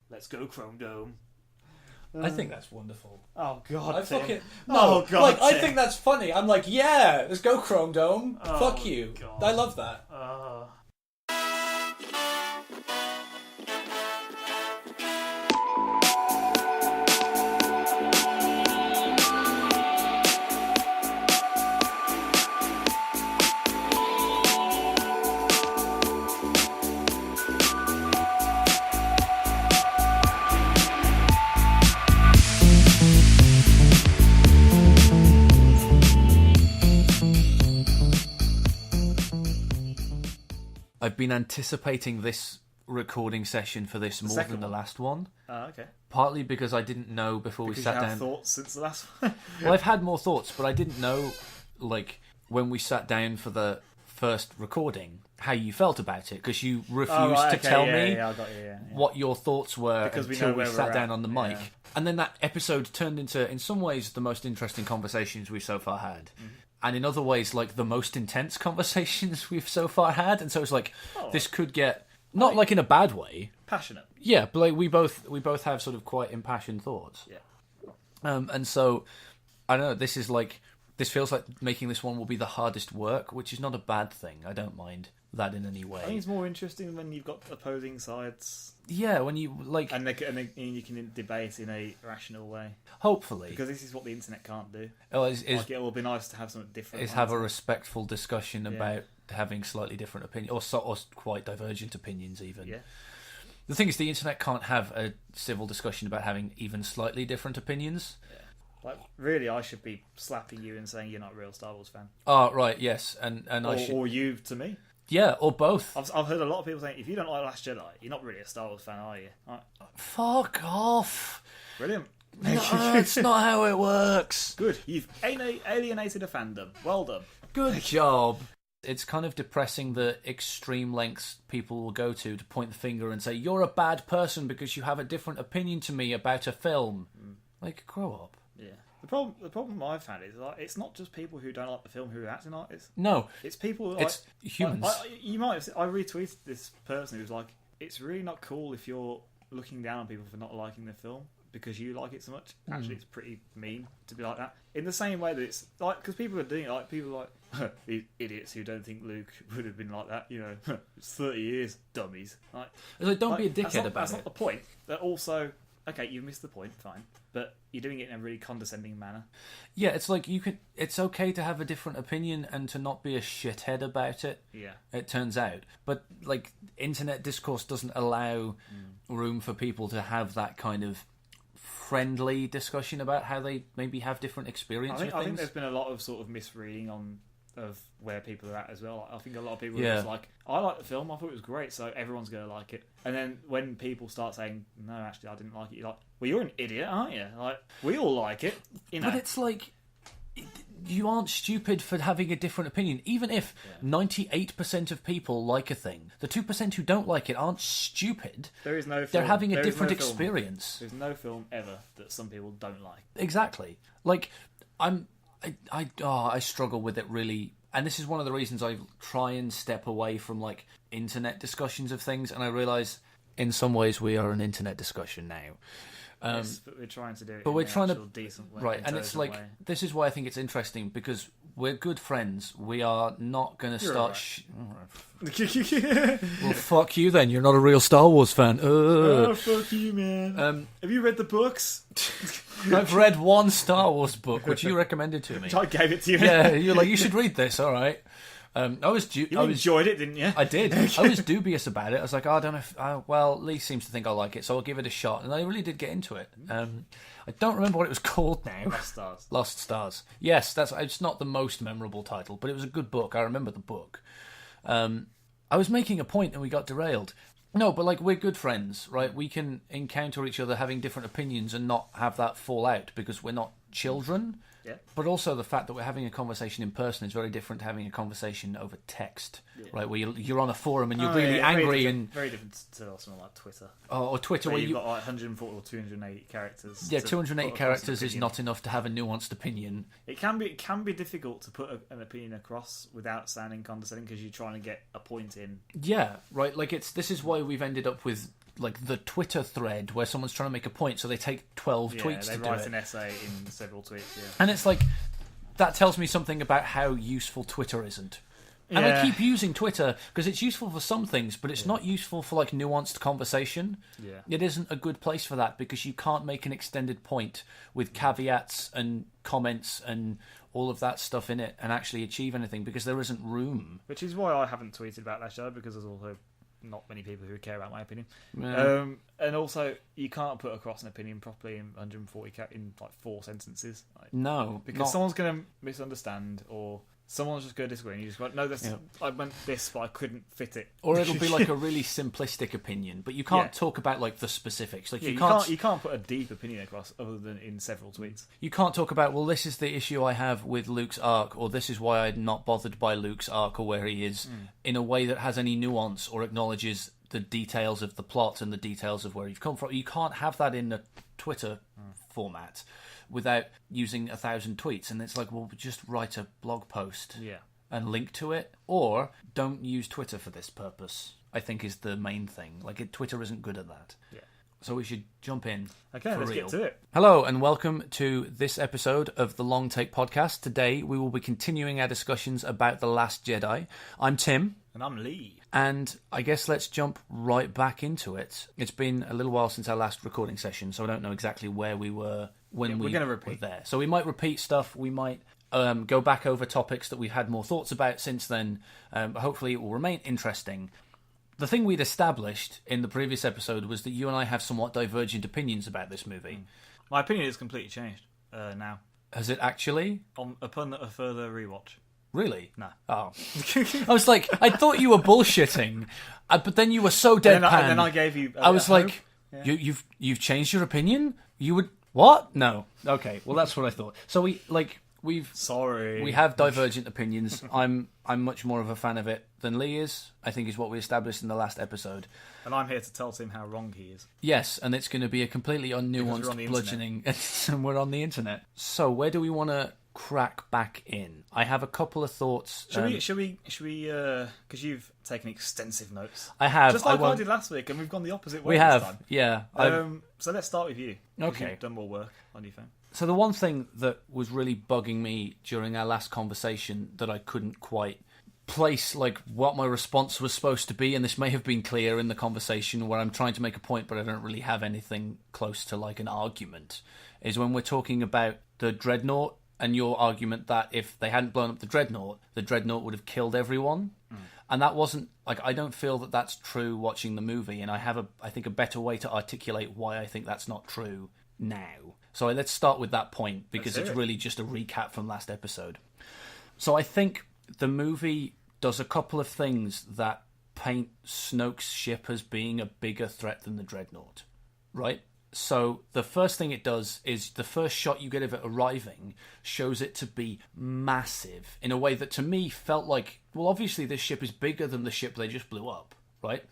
Let's go, Chrome Dome. I think that's wonderful. Oh God, I Tim. fucking Oh no. God, Like I Tim. think that's funny. I'm like, yeah, let's go, Chrome Dome. Oh, Fuck you. God. I love that. I've been anticipating this recording session for this more than the last one. Okay. Partly because I didn't know before we sat you have down. Thoughts since the last one. Well, I've had more thoughts, but I didn't know, like, when we sat down for the first recording, how you felt about it, because you refused to tell me what your thoughts were until we sat down on the mic. Yeah. And then that episode turned into, in some ways, the most interesting conversations we've so far had. Mm-hmm. And in other ways, like, the most intense conversations we've so far had. And so it's like, this could get, not like in a bad way. Passionate. Yeah, but like we both have sort of quite impassioned thoughts. Yeah. And so, I don't know, this feels like making this one will be the hardest work, which is not a bad thing. I don't mind that in any way. I think it's more interesting when you've got opposing sides. Yeah, when you, like... And you can debate in a rational way. Hopefully. Because this is what the internet can't do. It will be nice to have something different. Is have a respectful discussion about having slightly different opinions, or quite divergent opinions even. Yeah. The thing is, the internet can't have a civil discussion about having even slightly different opinions. Yeah. Like, really, I should be slapping you and saying you're not a real Star Wars fan. Oh, right, yes. Or you to me. Yeah, or both. I've heard a lot of people saying, if you don't like Last Jedi, you're not really a Star Wars fan, are you? Like, fuck off. Brilliant. No, that's not how it works. Good. You've alienated a fandom. Well done. Good job. It's kind of depressing the extreme lengths people will go to point the finger and say, you're a bad person because you have a different opinion to me about a film. Like, grow up. Yeah. The problem I've had is, like, it's not just people who don't like the film who are acting artists. No. It's people like... It's humans. You might have seen, I retweeted this person who's like, it's really not cool if you're looking down on people for not liking the film because you like it so much. Actually, it's pretty mean to be like that. In the same way that it's like, because people are doing it, like, people are like, these idiots who don't think Luke would have been like that, you know, it's 30 years, dummies. Like, don't be a dickhead about it. That's not the point. But also, okay, you've missed the point, fine. But you're doing it in a really condescending manner. Yeah, it's like it's okay to have a different opinion and to not be a shithead about it. Yeah. It turns out. But, like, internet discourse doesn't allow room for people to have that kind of friendly discussion about how they maybe have different experiences with things. I think there's been a lot of sort of misreading of where people are at as well. I think a lot of people are just like, I like the film, I thought it was great, so everyone's going to like it. And then when people start saying, no, actually, I didn't like it, you're like, well, you're an idiot, aren't you? Like, we all like it. You know? But it's like, you aren't stupid for having a different opinion. Even if 98% of people like a thing, the 2% who don't like it aren't stupid. There is no film. They're having a different experience. There's no film ever that some people don't like. Exactly. Like, I struggle with it really, and this is one of the reasons I try and step away from, like, internet discussions of things, and I realise in some ways we are an internet discussion now. Yes, but we're trying to do it but in we're an trying actual to decent way. Right, and it's like, this is why I think it's interesting, because we're good friends. We are not going to start... Well, fuck you then. You're not a real Star Wars fan. Oh, fuck you, man. Have you read the books? I've read one Star Wars book, which you recommended to me. I gave it to you. Yeah, you're like, you should read this, all right. I enjoyed it, didn't you? I did. I was dubious about it. I was like, I don't know if... well, Lee seems to think I like it, so I'll give it a shot. And I really did get into it. I don't remember what it was called now. Lost Stars. Lost Stars. Yes, it's not the most memorable title, but it was a good book. I remember the book. I was making a point and we got derailed. No, but, like, we're good friends, right? We can encounter each other having different opinions and not have that fall out because we're not children. Yeah. But also the fact that we're having a conversation in person is very different to having a conversation over text, right? Where you're on a forum and you're really angry and very different to something like Twitter. Or Twitter, where you've got like 140 or 280 characters. Yeah, 280 characters is not enough to have a nuanced opinion. It can be difficult to put an opinion across without sounding condescending because you're trying to get a point in. Yeah, right. Like this is why we've ended up with like the Twitter thread where someone's trying to make a point, so they take 12 tweets to do it. They write an essay in several tweets, And it's like, that tells me something about how useful Twitter isn't. And I keep using Twitter because it's useful for some things, but it's not useful for like nuanced conversation. Yeah. It isn't a good place for that because you can't make an extended point with caveats and comments and all of that stuff in it and actually achieve anything because there isn't room. Which is why I haven't tweeted about that show, because there's also not many people who care about my opinion. Yeah. And also, you can't put across an opinion properly in 140 in like 4 sentences. Like, No. because someone's going to misunderstand, or someone's just going to disagree, and you just go, no, I meant this, but I couldn't fit it. Or it'll be like a really simplistic opinion, but you can't talk about like the specifics. Like you can't put a deep opinion across other than in several tweets. You can't talk about, well, this is the issue I have with Luke's arc, or this is why I'm not bothered by Luke's arc or where he is, in a way that has any nuance or acknowledges the details of the plot and the details of where you've come from. You can't have that in a Twitter format without using 1,000 tweets. And it's like, well, just write a blog post and link to it, or don't use Twitter for this purpose, I think is the main thing. Like, Twitter isn't good at that. Yeah. So we should jump in. Okay, let's get to it. Hello, and welcome to this episode of the Long Take Podcast. Today, we will be continuing our discussions about The Last Jedi. I'm Tim. And I'm Lee. And I guess let's jump right back into it. It's been a little while since our last recording session, so I don't know exactly where we were when we were there. So we might repeat stuff, we might go back over topics that we've had more thoughts about since then. Hopefully it will remain interesting. The thing we'd established in the previous episode was that you and I have somewhat divergent opinions about this movie. My opinion has completely changed now. Has it actually? Upon a further rewatch. Really? No. Oh. I was like, I thought you were bullshitting, but then you were so deadpan. And then I gave you... I was like, you've changed your opinion? You would... What? No. Okay, well, that's what I thought. So we have divergent opinions. I'm much more of a fan of it than Lee is, I think is what we established in the last episode. And I'm here to tell Tim how wrong he is. Yes, and it's going to be a completely unnuanced bludgeoning. And we're on the internet. So where do we want to crack back in? I have a couple of thoughts. Should we? Because you've taken extensive notes. I have. Just like I did last week, and we've gone the opposite way we have, this time. Yeah. So let's start with you. Okay. You've done more work on your phone. So the one thing that was really bugging me during our last conversation that I couldn't quite place like what my response was supposed to be, and this may have been clear in the conversation where I'm trying to make a point but I don't really have anything close to like an argument, is when we're talking about the Dreadnought and your argument that if they hadn't blown up the Dreadnought would have killed everyone. And that wasn't, like, I don't feel that that's true watching the movie, and I have I think a better way to articulate why I think that's not true now. So let's start with that point, because it's really just a recap from last episode. So I think the movie does a couple of things that paint Snoke's ship as being a bigger threat than the Dreadnought, right? So the first thing it does is the first shot you get of it arriving shows it to be massive in a way that to me felt like, well, obviously this ship is bigger than the ship they just blew up, right?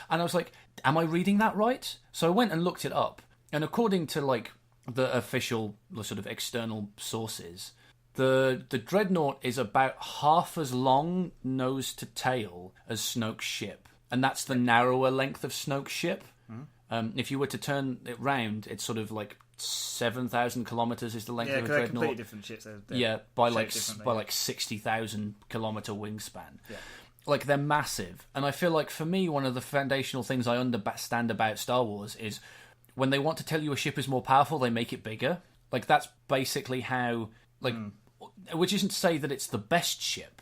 And I was like, am I reading that right? So I went and looked it up. And according to like the official sort of external sources, the Dreadnought is about half as long nose to tail as Snoke's ship. And that's the narrower length of Snoke's ship. If you were to turn it round, it's sort of like 7,000 kilometres is the length of a Dreadnought. Completely different ships. By like 60,000 kilometre wingspan. Yeah. Like, they're massive. And I feel like, for me, one of the foundational things I understand about Star Wars is when they want to tell you a ship is more powerful, they make it bigger. Like, that's basically how... like, which isn't to say that it's the best ship,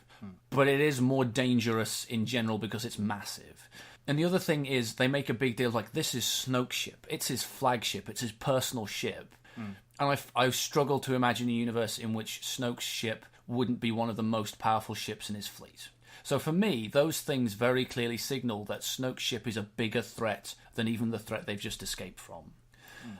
but it is more dangerous in general because it's massive. And the other thing is, they make a big deal, like, this is Snoke's ship. It's his flagship. It's his personal ship. And I struggle to imagine a universe in which Snoke's ship wouldn't be one of the most powerful ships in his fleet. So for me, those things very clearly signal that Snoke's ship is a bigger threat than even the threat they've just escaped from.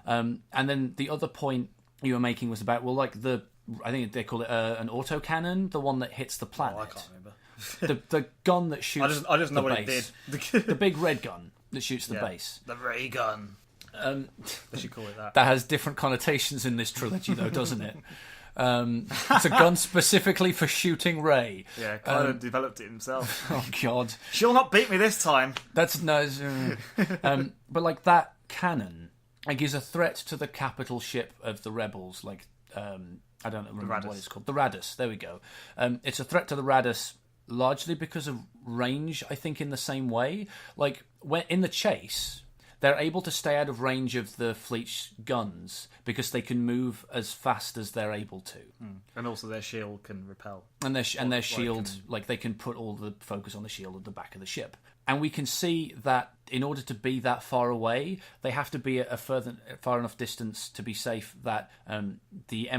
And then the other point you were making was about, well, like, I think they call it an autocannon, the one that hits the planet. I can't remember. the gun that shoots I just know the what base. it did. The big red gun that shoots the base. The ray gun. They should call it that. That has different connotations in this trilogy, though, doesn't it? It's a gun specifically for shooting Rey. Yeah, Kylo developed it himself. Oh God, she'll not beat me this time. That's no. But like that cannon, like, is a threat to the capital ship of the rebels. Like, I don't remember what it's called. The Raddus. There we go. It's a threat to the Raddus largely because of range. I think in the same way, like when in the chase, they're able to stay out of range of the fleet's guns because they can move as fast as they're able to. And also their shield can repel. And their shield, like they can put all the focus on the shield at the back of the ship. And we can see that in order to be that far away, they have to be at far enough distance to be safe that the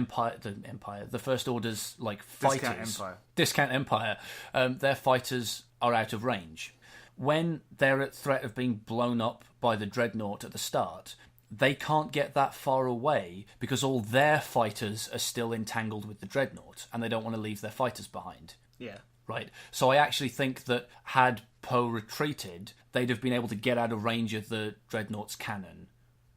First Order's like fighters, Discount Empire, their fighters are out of range. When they're at threat of being blown up by the dreadnought at the start, they can't get that far away because all their fighters are still entangled with the dreadnought and they don't want to leave their fighters behind. Yeah. Right. So I actually think that had Poe retreated, they'd have been able to get out of range of the dreadnought's cannon.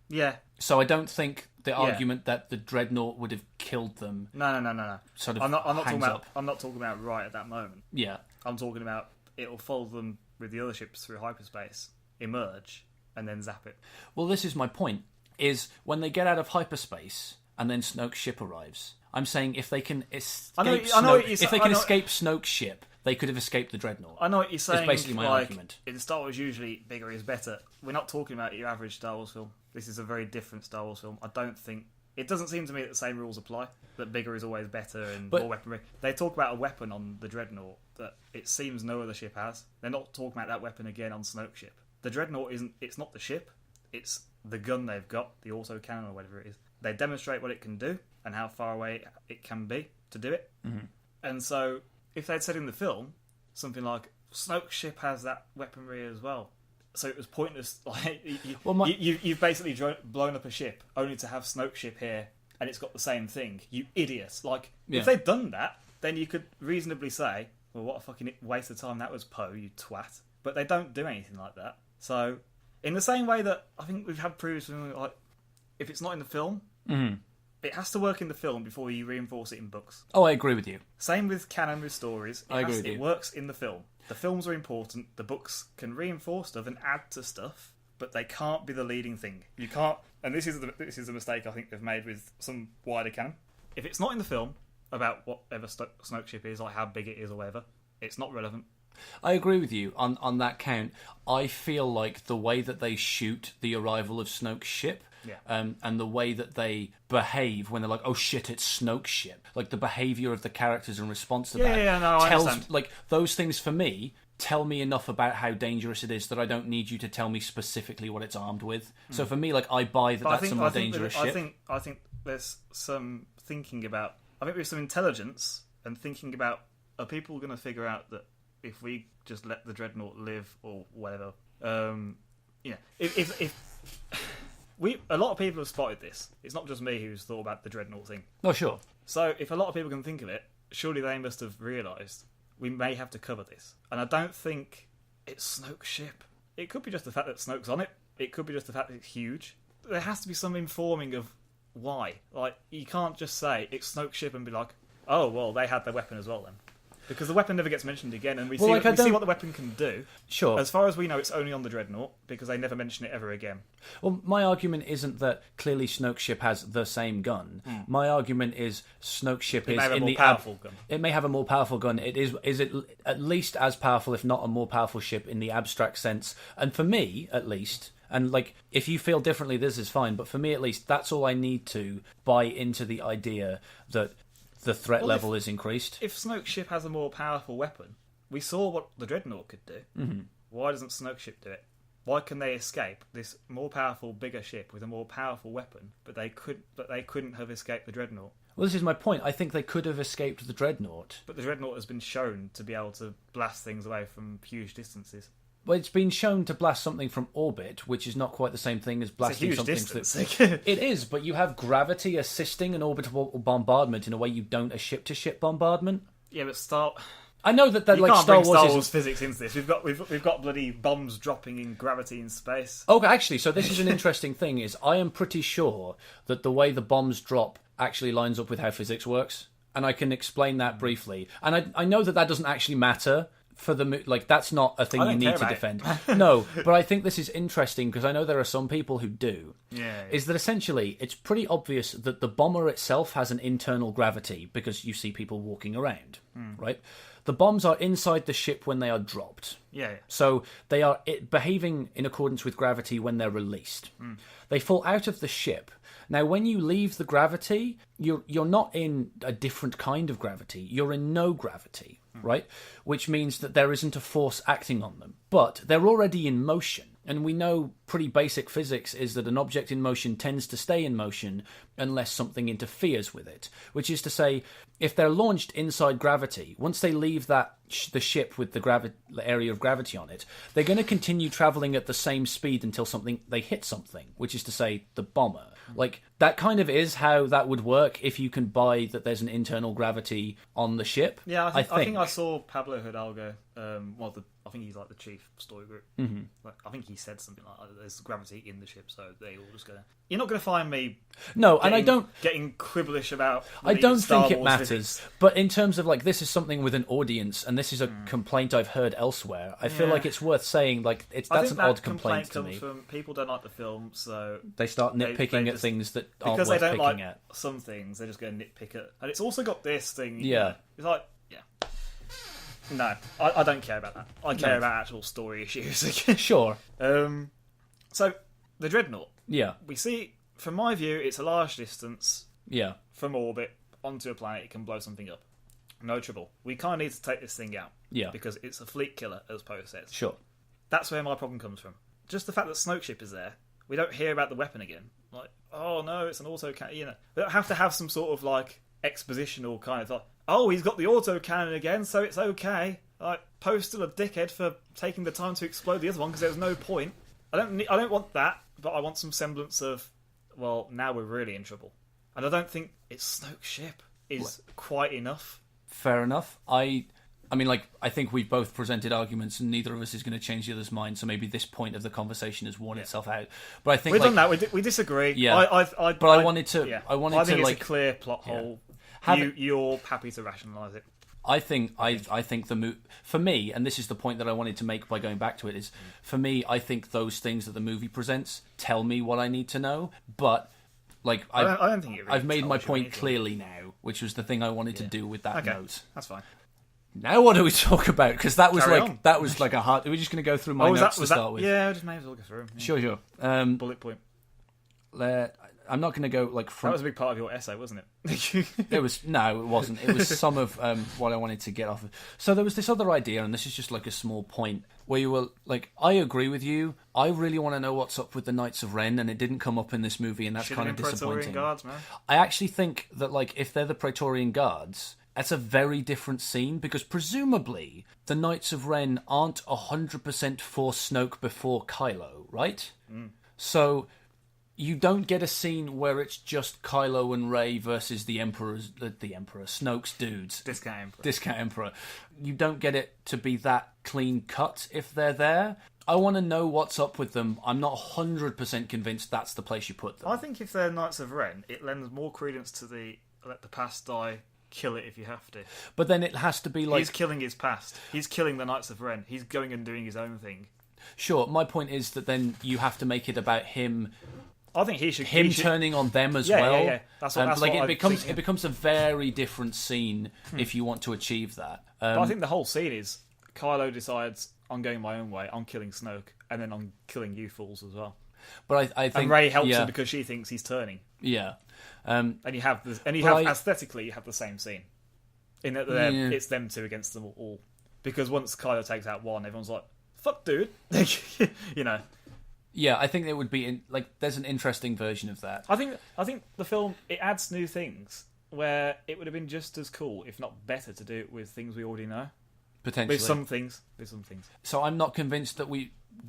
Yeah. So I don't think the argument that the dreadnought would have killed them. No. Sort of I'm not talking up. I'm not talking about right at that moment. Yeah. I'm talking about it'll follow them with the other ships through hyperspace, emerge, and then zap it. Well, this is my point, is when they get out of hyperspace and then Snoke's ship arrives, I'm saying if they can escape escape Snoke's ship, they could have escaped the dreadnought. I know what you're saying. It's basically my argument. In Star Wars, usually bigger is better. We're not talking about your average Star Wars film. This is a very different Star Wars film. It doesn't seem to me that the same rules apply, that bigger is always better and more weaponry. They talk about a weapon on the Dreadnought that it seems no other ship has. They're not talking about that weapon again on Snoke's ship. The Dreadnought it's not the ship, it's the gun they've got, the autocannon or whatever it is. They demonstrate what it can do and how far away it can be to do it. Mm-hmm. And so, if they'd said in the film something like, Snoke's ship has that weaponry as well, so it was pointless. Like you've basically blown up a ship only to have Snoke's ship here, and it's got the same thing. You idiots! If they'd done that, then you could reasonably say, "Well, what a fucking waste of time that was, Poe, you twat." But they don't do anything like that. So, in the same way that I think we've had previously, like if it's not in the film, it has to work in the film before you reinforce it in books. Oh, I agree with you. Same with canon with stories. I agree with you. It works in the film. The films are important. The books can reinforce stuff and add to stuff, but they can't be the leading thing. You can't. And this is a mistake I think they've made with some wider canon. If it's not in the film about whatever Snoke ship is, like how big it is or whatever, it's not relevant. I agree with you on that count. I feel like the way that they shoot the arrival of Snoke's ship, and the way that they behave when they're like, "Oh shit, it's Snoke's ship," like the behaviour of the characters in response to that, I understand. Like those things for me tell me enough about how dangerous it is that I don't need you to tell me specifically what it's armed with. So for me, like I buy that that's a more dangerous ship. I think there's some thinking about. I think there's some intelligence and thinking about. Are people going to figure out that if we just let the Dreadnought live or whatever, if a lot of people have spotted this. It's not just me who's thought about the Dreadnought thing. Oh, sure. So if a lot of people can think of it, surely they must have realised we may have to cover this. And I don't think it's Snoke's ship. It could be just the fact that Snoke's on it. It could be just the fact that it's huge. There has to be some informing of why. Like, you can't just say it's Snoke's ship and be like, oh, well, they had their weapon as well then. Because the weapon never gets mentioned again, and we see what the weapon can do. Sure. As far as we know, it's only on the Dreadnought, because they never mention it ever again. Well, my argument isn't that clearly Snoke's ship has the same gun. My argument is Snoke's ship is in the powerful gun. It may have a more powerful gun. Is it at least as powerful, if not a more powerful ship in the abstract sense? And for me, at least, and like if you feel differently, this is fine. But for me, at least, that's all I need to buy into the idea that the threat level is increased. If Snoke's ship has a more powerful weapon, we saw what the Dreadnought could do. Mm-hmm. Why doesn't Snoke's ship do it? Why can they escape this more powerful, bigger ship with a more powerful weapon, but they couldn't have escaped the Dreadnought? Well, this is my point. I think they could have escaped the Dreadnought. But the Dreadnought has been shown to be able to blast things away from huge distances. Well, it's been shown to blast something from orbit, which is not quite the same thing as blasting something. It is, but you have gravity assisting an orbital bombardment in a way you don't a ship-to-ship bombardment. Yeah, but I know that you like can't Star bring Wars Star Wars physics into this. We've got bloody bombs dropping in gravity in space. Okay, actually, so this is an interesting thing. Is I am pretty sure that the way the bombs drop actually lines up with how physics works, and I can explain that briefly. And I know that doesn't actually matter for the like that's not a thing you need to defend. No, but I think this is interesting because I know there are some people who do. Yeah. Is that essentially it's pretty obvious that the bomber itself has an internal gravity because you see people walking around, right? The bombs are inside the ship when they are dropped. Yeah. So they are behaving in accordance with gravity when they're released. They fall out of the ship. Now, when you leave the gravity, you're not in a different kind of gravity. You're in no gravity, right? Which means that there isn't a force acting on them. But they're already in motion. And we know pretty basic physics is that an object in motion tends to stay in motion unless something interferes with it. Which is to say, if they're launched inside gravity, once they leave the ship with the area of gravity on it, they're going to continue travelling at the same speed until they hit something, which is to say, the bomber. Like, that kind of is how that would work if you can buy that there's an internal gravity on the ship. Yeah, I think I saw Pablo Hidalgo, I think he's like the chief story group. Mm-hmm. Like, I think he said something like, "There's gravity in the ship, so they all just go." You're not going to find me. No, and I don't getting quibblish about. I don't think it matters. Physics. But in terms of like, this is something with an audience, and this is a complaint I've heard elsewhere. I feel like it's worth saying. Like, that's an odd complaint to me. From people don't like the film, so they start nitpicking at things that aren't because worth they don't picking like at. Some things, they're just going to nitpick at, and it's also got this thing. Yeah, it's like No, I don't care about that. I care about actual story issues. Sure. So, the Dreadnought. Yeah. We see, from my view, it's a large distance from orbit onto a planet. It can blow something up. No trouble. We kind of need to take this thing out. Yeah. Because it's a fleet killer, as Poe says. Sure. That's where my problem comes from. Just the fact that Snoke ship is there, we don't hear about the weapon again. Like, oh no, it's an autocannon. You know, we don't have to have some sort of like expositional kind of thought. Oh, he's got the autocannon again, so it's okay. Like, Poe's still a dickhead for taking the time to explode the other one because there was no point. I don't want that, but I want some semblance of, well, now we're really in trouble. And I don't think it's Snoke's ship is quite enough. Fair enough. I mean, like, I think we've both presented arguments, and neither of us is going to change the other's mind. So maybe this point of the conversation has worn itself out. But I think we've done that. We disagree. Yeah. I wanted to. Yeah. I think it's a clear plot hole. You're happy to rationalise it. I think the movie, for me, and this is the point that I wanted to make by going back to it, is for me, I think those things that the movie presents tell me what I need to know. But like, I don't think it really I've made my point clearly now, which was the thing I wanted to do with that note. That's fine. Now what do we talk about? Because that was like a hard. We're just going to go through my notes to start with. Yeah, just may as well go through them. Yeah. Sure. Bullet point. I'm not going to go like from. That was a big part of your essay, wasn't it? It wasn't. It was some of what I wanted to get off of. So there was this other idea, and this is just like a small point where you were like, I agree with you. I really want to know what's up with the Knights of Ren, and it didn't come up in this movie, and that's kind of disappointing. Praetorian Guards, man. I actually think that like if they're the Praetorian Guards, that's a very different scene because presumably the Knights of Ren aren't 100% for Snoke before Kylo, right? So you don't get a scene where it's just Kylo and Rey versus the Emperor, Snoke's dudes. Discount Emperor. You don't get it to be that clean cut if they're there. I want to know what's up with them. I'm not 100% convinced that's the place you put them. I think if they're Knights of Ren, it lends more credence to the let the past die, kill it if you have to. But then it has to be like... He's killing his past. He's killing the Knights of Ren. He's going and doing his own thing. Sure, my point is that then you have to make it about him... I think he should turning on them as well. Yeah. That's like it becomes a very different scene if you want to achieve that. But I think the whole scene is Kylo decides I'm going my own way. I'm killing Snoke, and then I'm killing you fools as well. But I think and Rey helps him because she thinks he's turning. Yeah, and you have aesthetically you have the same scene in that it's them two against them all. Because once Kylo takes out one, everyone's like, "Fuck, dude," you know. Yeah, I think it would be there's an interesting version of that. I think the film it adds new things where it would have been just as cool, if not better, to do it with things we already know. Potentially, With some things. So I'm not convinced that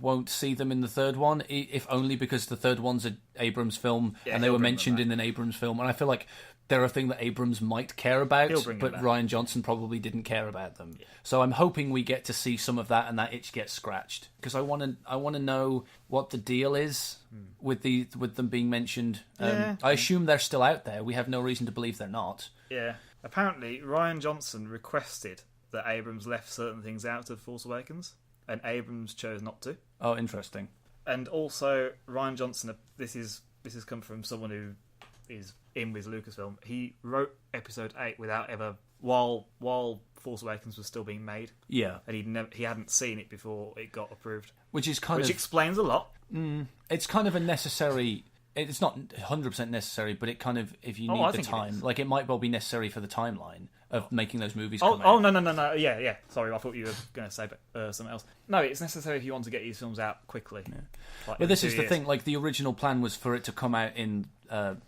won't see them in the third one, if only because the third one's an Abrams film, and they were mentioned in an Abrams film, and I feel like they're a thing that Abrams might care about, but Rian Johnson probably didn't care about them. Yeah. So I'm hoping we get to see some of that, and that itch gets scratched, because I want to know what the deal is with them being mentioned. I assume they're still out there. We have no reason to believe they're not. Yeah. Apparently, Rian Johnson requested that Abrams left certain things out of Force Awakens, and Abrams chose not to. Oh, interesting. And also, Rian Johnson, this has come from someone who is in with Lucasfilm. He wrote Episode 8 without ever, while Force Awakens was still being made. Yeah, and he hadn't seen it before it got approved, which explains a lot. It's kind of a necessary. It's not 100% necessary, but it kind of, if you need the time, like it might well be necessary for the timeline of making those movies come out. Oh, no. Yeah. Sorry, I thought you were going to say something else. No, it's necessary if you want to get these films out quickly. Yeah. Like, but this is the thing, like the original plan was for it to come out in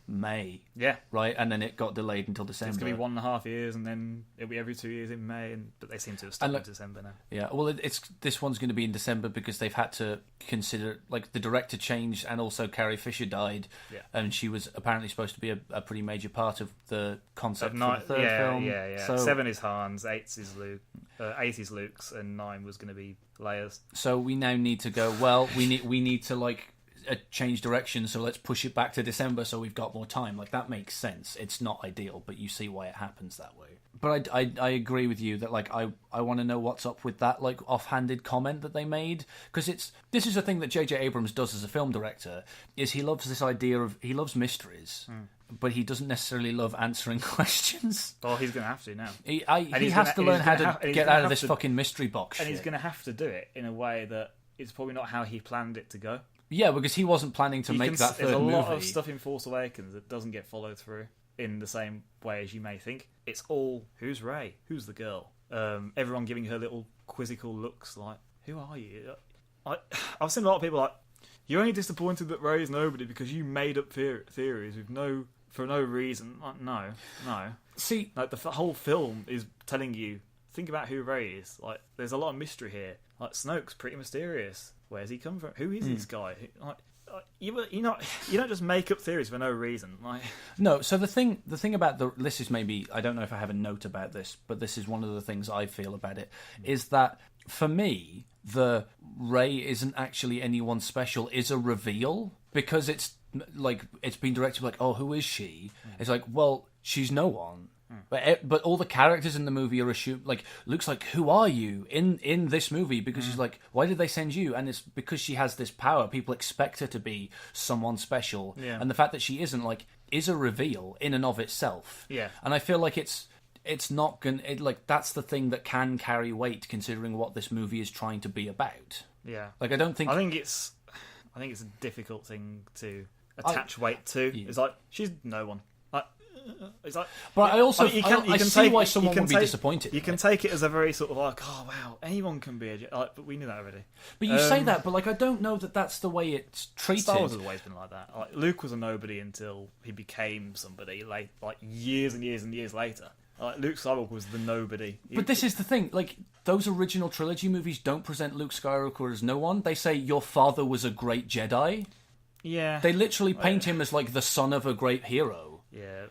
May. Yeah. Right? And then it got delayed until December. It's going to be 1.5 years, and then it'll be every 2 years in May, but they seem to have stuck in December now. Yeah, well, this one's going to be in December because they've had to consider, like, the director changed, and also Carrie Fisher died, and she was apparently supposed to be a pretty major part of the concept for the third film. Yeah. So, 7 is Han's, 8 is Luke, 8 is Luke's, and 9 was going to be Leia's. So we now need to go, well, we need to, like, change direction, so let's push it back to December so we've got more time. Like, that makes sense. It's not ideal, but you see why it happens that way. But I agree with you that, like, I want to know what's up with that, like, offhanded comment that they made, because this is a thing that J.J. Abrams does as a film director, is he loves this idea of, he loves mysteries, but he doesn't necessarily love answering questions. Well, he's going to have to now. He has to learn how to get out of this fucking mystery box and he's going to have to do it in a way that is probably not how he planned it to go. Yeah, because he wasn't planning to make that third movie. There's a lot of stuff in Force Awakens that doesn't get followed through in the same way as you may think. It's all, who's Rey? Who's the girl? Everyone giving her little quizzical looks like, who are you? I've seen a lot of people like, you're only disappointed that Rey is nobody because you made up theories for no reason. Like, no. See, like the whole film is telling you, think about who Rey is. Like, there's a lot of mystery here. Like, Snoke's pretty mysterious. Where's he come from? Who is this guy? Like, you don't just make up theories for no reason. Like, no. So the thing about this is, maybe, I don't know if I have a note about this, but this is one of the things I feel about it, is that for me, the Rey isn't actually anyone special is a reveal, because it's like, it's been directed like, oh, who is she? It's like, well, she's no one. But all the characters in the movie are assumed, like, Luke's like, who are you in this movie? Because she's like, why did they send you? And it's because she has this power. People expect her to be someone special. Yeah. And the fact that she isn't, like, is a reveal in and of itself. Yeah. And I feel like it's not going to, like, that's the thing that can carry weight considering what this movie is trying to be about. Yeah. Like, I think it's a difficult thing to attach weight to. Yeah. It's like, she's no one. It's like, but I also you can see why someone would be disappointed. You can take it as a very sort of like, oh wow, anyone can be a Jedi. Like, but we knew that already. But you say that, but like, I don't know that that's the way it's treated. Star Wars has always been like that. Like, Luke was a nobody until he became somebody. Like years and years and years later. Like, Luke Skywalker was the nobody. But this is the thing. Like, those original trilogy movies don't present Luke Skywalker as no one. They say your father was a great Jedi. Yeah. They literally paint him as like the son of a great hero. Yeah.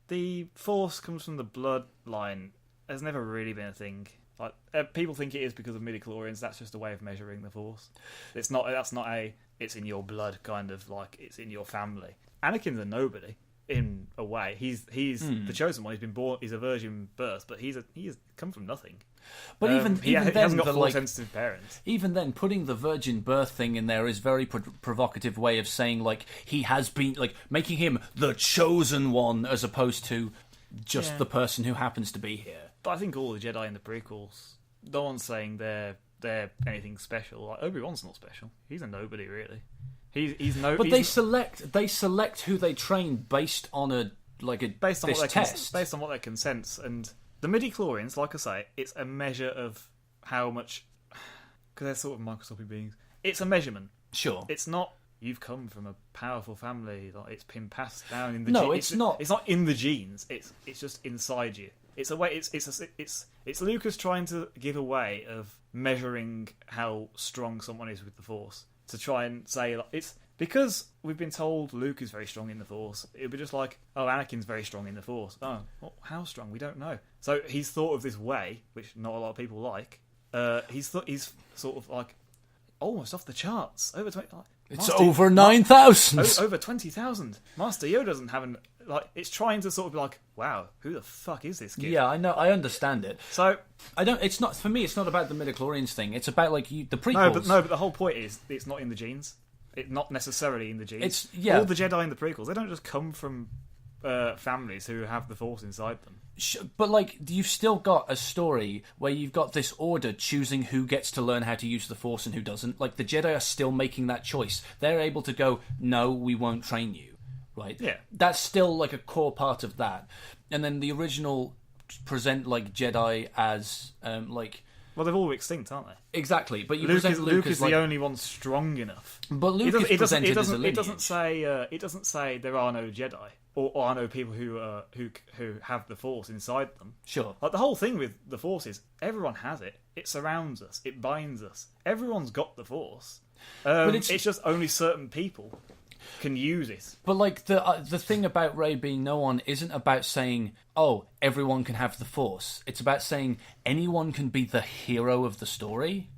The Force comes from the bloodline has never really been a thing. Like, people think it is because of midichlorians. That's just a way of measuring the Force. It's not. That's not it's in your blood kind of, like, it's in your family. Anakin's a nobody in a way. He's the chosen one. He's been born. He's a virgin birth, but he's come from nothing. But even he then, hasn't got Force sensitive parents. Even then, putting the virgin birth thing in there is very provocative way of saying, like, he has been, like, making him the chosen one as opposed to just the person who happens to be here. But I think all the Jedi in the prequels, no one's saying they're anything special. Like, Obi-Wan's not special. He's a nobody, really. He's no. But they select who they train based on based on what they can sense. And the midichlorians, like I say, it's a measure of how much, because they're sort of microscopic beings. It's a measurement. Sure. It's not, you've come from a powerful family. Like, it's been passed down in the genes. No, it's not. It's not in the genes. It's just inside you. It's a way. It's Lucas trying to give a way of measuring how strong someone is with the Force. To try and say like, it's because we've been told Luke is very strong in the Force. It'd be just like, oh, Anakin's very strong in the Force. Oh, well, how strong? We don't know. So he's thought of this way, which not a lot of people like. He's sort of like almost off the charts. Over 20. Like, it's over 9,000. Over 20,000. Master Yoda doesn't have an like. It's trying to sort of be like, wow, who the fuck is this kid? Yeah, I know. I understand it. So I don't. It's not for me. It's not about the midichlorians thing. It's about like the prequels. No, but the whole point is it's not in the genes. It's not necessarily in the genes. It's all the Jedi in the prequels. They don't just come from families who have the Force inside them. But like, you've still got a story where you've got this order choosing who gets to learn how to use the Force and who doesn't. Like, the Jedi are still making that choice. They're able to go, no, we won't train you, right? Yeah. That's still like a core part of that. And then the original present like Jedi as like. Well, they're all extinct, aren't they? Exactly, but you Luke present Luke is like, the only one strong enough. But Luke is presented as a lineage. It doesn't say there are no Jedi or are no people who have the Force inside them. Sure. Like the whole thing with the Force is everyone has it. It surrounds us. It binds us. Everyone's got the Force. But it's just only certain people can use it. But like the thing about Rey being no one isn't about saying, oh, everyone can have the Force. It's about saying anyone can be the hero of the story,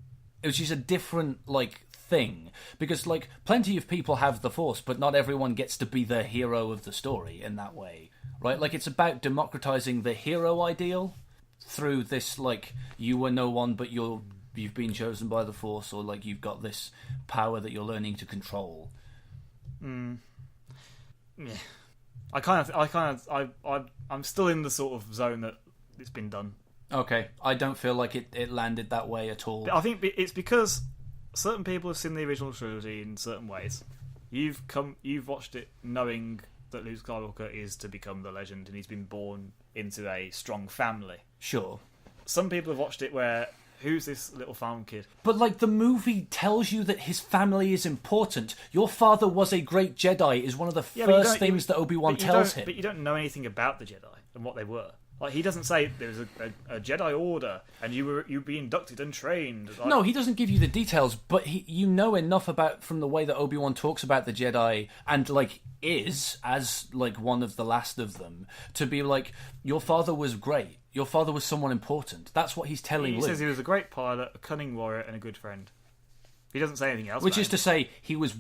which is a different like thing, because like plenty of people have the Force, but not everyone gets to be the hero of the story in that way, right? Like it's about democratizing the hero ideal through this like you were no one, but you've been chosen by the Force, or like you've got this power that you're learning to control. Yeah, I'm still in the sort of zone that it's been done. Okay, I don't feel like it landed that way at all. I think it's because certain people have seen the original trilogy in certain ways. You've watched it knowing that Luke Skywalker is to become the legend and he's been born into a strong family. Sure. Some people have watched it where, who's this little farm kid? But like the movie tells you that his family is important. Your father was a great Jedi is one of the first things that Obi-Wan tells him. But you don't know anything about the Jedi and what they were. Like he doesn't say there was a Jedi Order and you'd be inducted and trained. Like, no, he doesn't give you the details, but you know enough about from the way that Obi-Wan talks about the Jedi and like is as like one of the last of them to be like, your father was great. Your father was someone important. That's what he's telling Luke. He says he was a great pilot, a cunning warrior, and a good friend. He doesn't say anything else. Which is to say, he was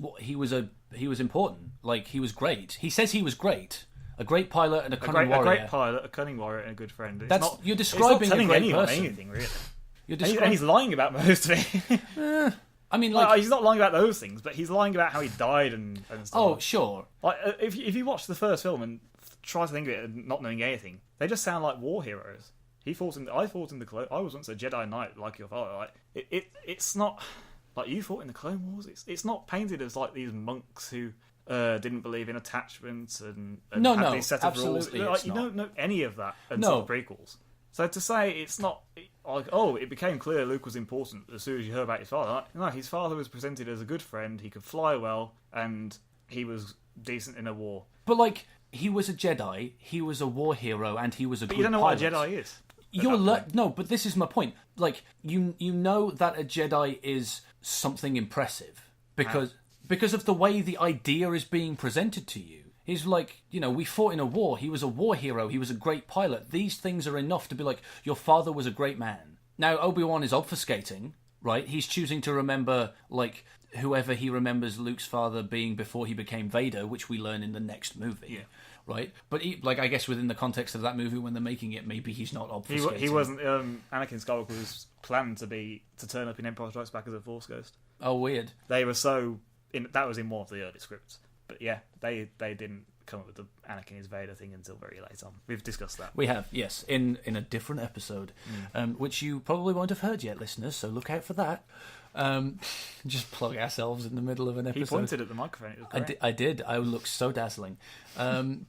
important. Like he was great. He says he was great. A great pilot and a cunning warrior. A great pilot, a cunning warrior, and a good friend. You're describing a great person. Anything really. And he's lying about most of it. I mean, like he's not lying about those things, but he's lying about how he died and stuff. Oh, sure. Like if you watch the first film and try to think of it and not knowing anything, they just sound like war heroes. I fought in the Clone. I was once a Jedi Knight, like your father. Like it's not like you fought in the Clone Wars. It's not painted as like these monks who didn't believe in attachments and had these set of rules. Like, you don't know any of that until the prequels. So to say it's not like, oh, it became clear Luke was important as soon as you heard about his father. Like, no, his father was presented as a good friend. He could fly well, and he was decent in a war. But like, he was a Jedi, he was a war hero, and he was a good pilot. You don't know what a Jedi is. No, but this is my point. Like, you know that a Jedi is something impressive because of the way the idea is being presented to you. He's like, we fought in a war. He was a war hero. He was a great pilot. These things are enough to be like, your father was a great man. Now, Obi-Wan is obfuscating, right? He's choosing to remember, like, whoever he remembers Luke's father being before he became Vader, which we learn in the next movie. Yeah. Right? But, I guess within the context of that movie, when they're making it, maybe he's not obfuscating. He wasn't... Anakin Skywalker was planned to turn up in Empire Strikes Back as a Force Ghost. Oh, weird. They were so... that was in one of the early scripts. But yeah, they didn't come up with the Anakin is Vader thing until very late on. We've discussed that. We have, yes, in a different episode, which you probably won't have heard yet, listeners, so look out for that. Just plug ourselves in the middle of an episode. He pointed at the microphone. It was great. I did. I looked so dazzling. No,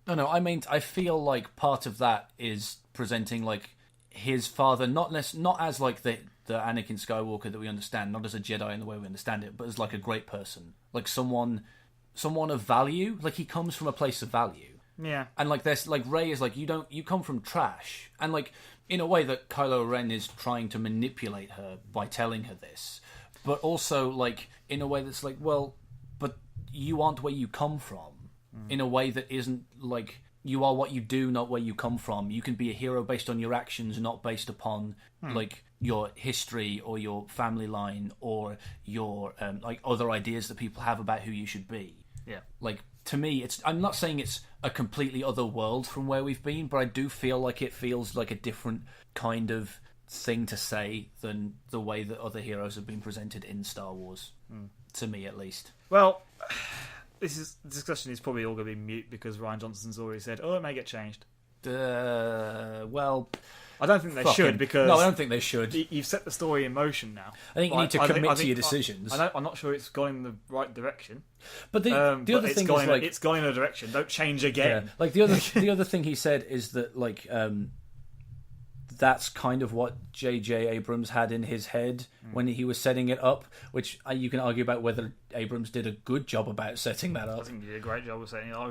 I mean, I feel like part of that is presenting like his father, not as like the Anakin Skywalker that we understand, not as a Jedi in the way we understand it, but as like a great person, like someone of value. Like he comes from a place of value. Yeah. And like this, like Rey is like, you come from trash, and like in a way that Kylo Ren is trying to manipulate her by telling her this, but also like in a way that's like, well, but you aren't where you come from, in a way that isn't like, you are what you do, not where you come from. You can be a hero based on your actions, not based upon like your history or your family line or your like other ideas that people have about who you should be. Yeah. Like, to me, I'm not saying it's a completely other world from where we've been, but I do feel like it feels like a different kind of thing to say than the way that other heroes have been presented in Star Wars. To me, at least. Well, this discussion is probably all going to be mute because Rian Johnson's already said, it may get changed. Well, I don't think they should, because... No, I don't think they should. You've set the story in motion now. I think you need to commit to your decisions. I'm not sure it's gone in the right direction. But the other thing is, like... It's gone in a direction. Don't change again. Yeah. Like, the other thing he said is that, like... that's kind of what J.J. Abrams had in his head when he was setting it up, which you can argue about whether Abrams did a good job about setting that up. I think he did a great job of setting it. I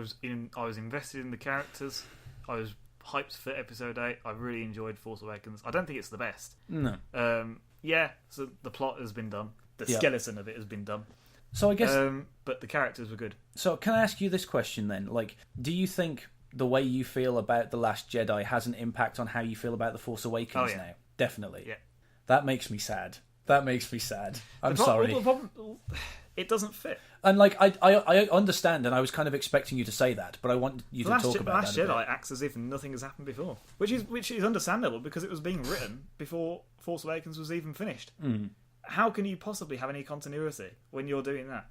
was invested in the characters. I was hyped for Episode 8. I really enjoyed Force Awakens. I don't think it's the best. No. So the plot has been done. The skeleton of it has been done. So I guess... but the characters were good. So can I ask you this question then? Like, do you think the way you feel about The Last Jedi has an impact on how you feel about The Force Awakens now? Definitely. Yeah. That makes me sad. I'm sorry. The problem, it doesn't fit. And like I understand, and I was kind of expecting you to say that, but I want you to talk about that. Last Jedi acts as if nothing has happened before, which is understandable because it was being written before Force Awakens was even finished. How can you possibly have any continuity when you're doing that?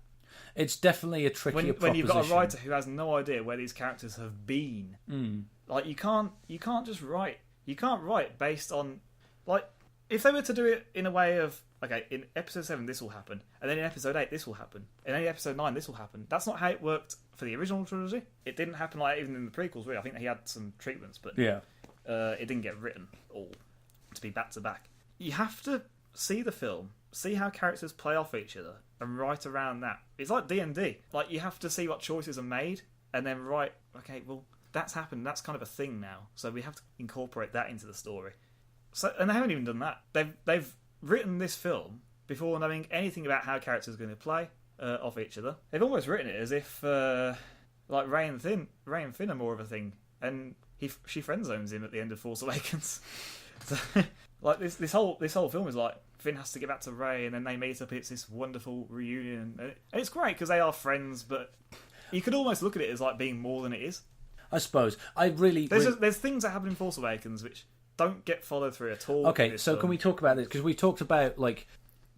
It's definitely a trickier proposition. When you've got a writer who has no idea where these characters have been. Like you can't just write. You can't write based on, like, if they were to do it in a way of, okay, in Episode 7 this will happen, and then in Episode 8 this will happen, and then in Episode 9 this will happen. That's not how it worked for the original trilogy. It didn't happen like even in the prequels. Really, I think he had some treatments, but it didn't get written all to be back to back. You have to see the film, see how characters play off each other, and write around that. It's like D&D. Like, you have to see what choices are made, and then write, okay, well, that's happened, that's kind of a thing now, so we have to incorporate that into the story. So, and they haven't even done that. They've written this film before knowing anything about how characters are going to play off each other. They've almost written it as if, like, Rey and Finn are more of a thing, and she friend zones him at the end of Force Awakens. So, like, this whole film is like, Finn has to get back to Rey, and then they meet up. It's this wonderful reunion, and it's great because they are friends. But you could almost look at it as like being more than it is. I suppose there's things that happen in Force Awakens which don't get followed through at all. Okay, so can we talk about this? Because we talked about like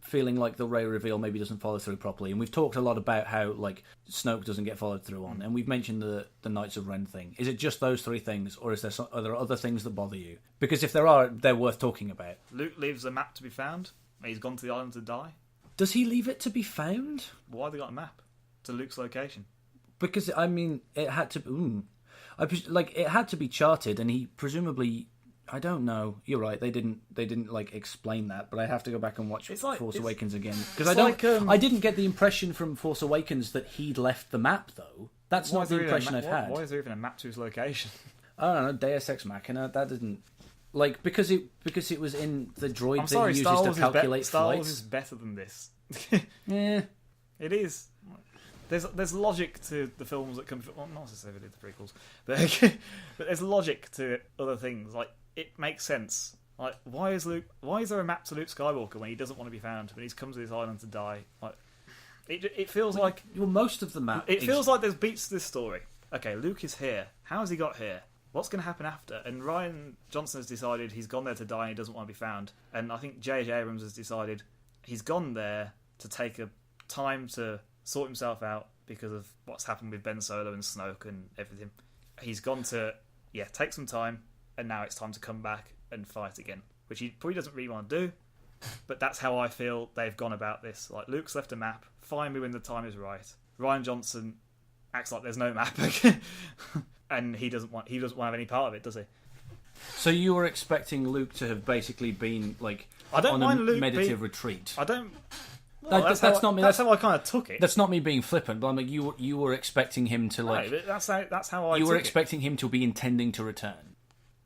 feeling like the Rey reveal maybe doesn't follow through properly, and we've talked a lot about how like Snoke doesn't get followed through on, and we've mentioned the Knights of Ren thing. Is it just those three things, or are there other things that bother you? Because if there are, they're worth talking about. Luke leaves a map to be found. He's gone to the island to die. Does he leave it to be found? Why have they got a map to Luke's location? Because I mean, it had to. It had to be charted, and he presumably. I don't know. You're right. They didn't like explain that, but I have to go back and watch Force Awakens again because I didn't get the impression from Force Awakens that he'd left the map though. That's not the impression I've had. Why is there even a map to his location? I don't know. Deus Ex Machina. That didn't. Like, because it was in the droid that he uses to calculate Star flights. Wars is better than this. Yeah. It is. There's logic to the films that come from... Well, not necessarily the prequels. But there's logic to other things. Like, it makes sense. Like, why is there a map to Luke Skywalker when he doesn't want to be found, when he's come to this island to die? Like, it feels like... Well, most of the map... It feels like there's beats to this story. Okay, Luke is here. How has he got here? What's going to happen after? And Rian Johnson has decided he's gone there to die and he doesn't want to be found. And I think J.J. Abrams has decided he's gone there to take a time to sort himself out because of what's happened with Ben Solo and Snoke and everything. He's gone to, take some time, and now it's time to come back and fight again, which he probably doesn't really want to do. But that's how I feel they've gone about this. Like, Luke's left a map. Find me when the time is right. Rian Johnson acts like there's no map. And he doesn't want to have any part of it, does he? So you were expecting Luke to have basically been like on a meditative retreat? I don't That's how I kind of took it. That's not me being flippant, but I'm like, you were expecting him to like. No, that's how I. You were expecting him to be intending to return.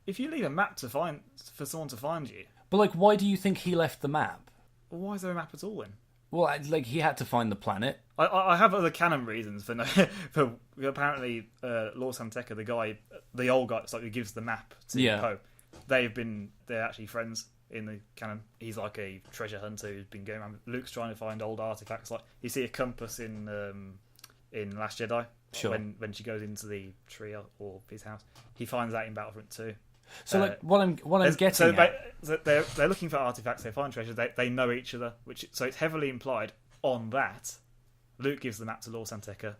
If you leave a map for someone to find you, but like, why do you think he left the map? Well, why is there a map at all then? Well, like he had to find the planet. I have other canon reasons for for apparently Lord Santeca, the old guy, who gives the map to Poe. They're actually friends in the canon. He's like a treasure hunter who's been going around. Luke's trying to find old artifacts. Like you see a compass in Last Jedi. Sure. When she goes into the tree or his house, he finds that in Battlefront 2. So like what I'm getting so they're looking for artifacts. They find treasure. They know each other, so it's heavily implied on that. Luke gives the map to Lord Santeca.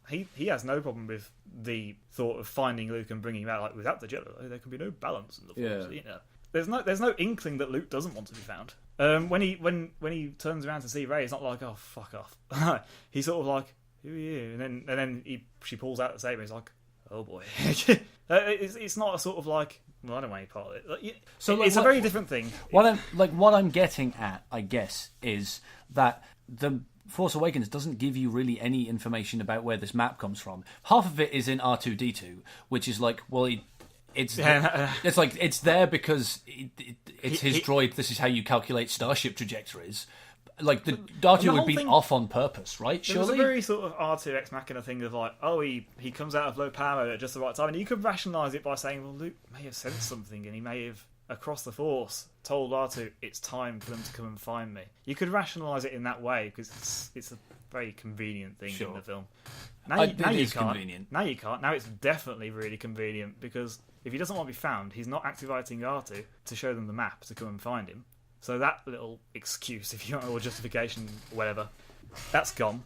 He has no problem with the thought of finding Luke and bringing him out. Like without the Jedi, there can be no balance in the Force. You know, there's no inkling that Luke doesn't want to be found. When he turns around to see Rey, it's not like, oh fuck off. He's sort of like, who are you? And then she pulls out the saber. He's like, oh boy. It's not a sort of like, well, I don't want any part of it. It's a very different thing. What I'm getting at, I guess, is that the Force Awakens doesn't give you really any information about where this map comes from. Half of it is in R2-D2, which is like, well, it's like it's there because it's his droid. This is how you calculate starship trajectories. Like the R2 would be off on purpose, right? Surely, there's a very sort of R2 Ex Machina thing of like, oh, he comes out of low power mode at just the right time, and you could rationalise it by saying, well, Luke may have sensed something, and he may have across the Force told R2 it's time for them to come and find me. You could rationalise it in that way because it's a very convenient thing in the film. Now you can't. Convenient. Now you can't. Now it's definitely really convenient because if he doesn't want to be found, he's not activating R2 to show them the map to come and find him. So that little excuse, if you want, or justification, whatever, that's gone.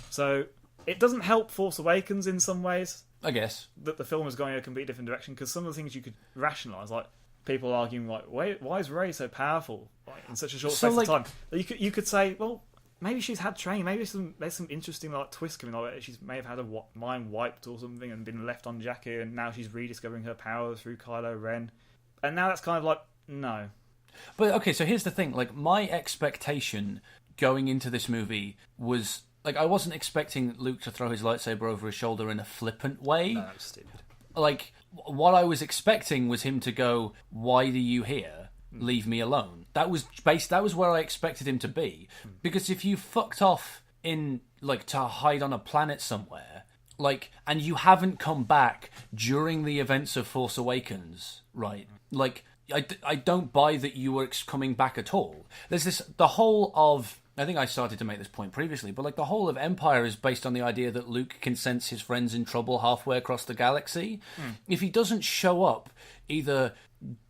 So it doesn't help Force Awakens in some ways. I guess that the film is going in a completely different direction because some of the things you could rationalise, like people arguing like, why is Rey so powerful in such a short space of time? You could say, well, maybe she's had training. Maybe there's some interesting like twists coming. Like she may have had a mind wiped or something and been left on Jakku, and now she's rediscovering her power through Kylo Ren. And now that's kind of like no. But okay, so here's the thing. Like my expectation going into this movie was like I wasn't expecting Luke to throw his lightsaber over his shoulder in a flippant way. No, that was stupid. Like what I was expecting was him to go, "Why are you here? Leave me alone." That was where I expected him to be. Because if you fucked off in like to hide on a planet somewhere, like, and you haven't come back during the events of Force Awakens, right? Like, I don't buy that you were coming back at all. There's the whole of, I think I started to make this point previously, but like the whole of Empire is based on the idea that Luke can sense his friends in trouble halfway across the galaxy. If he doesn't show up either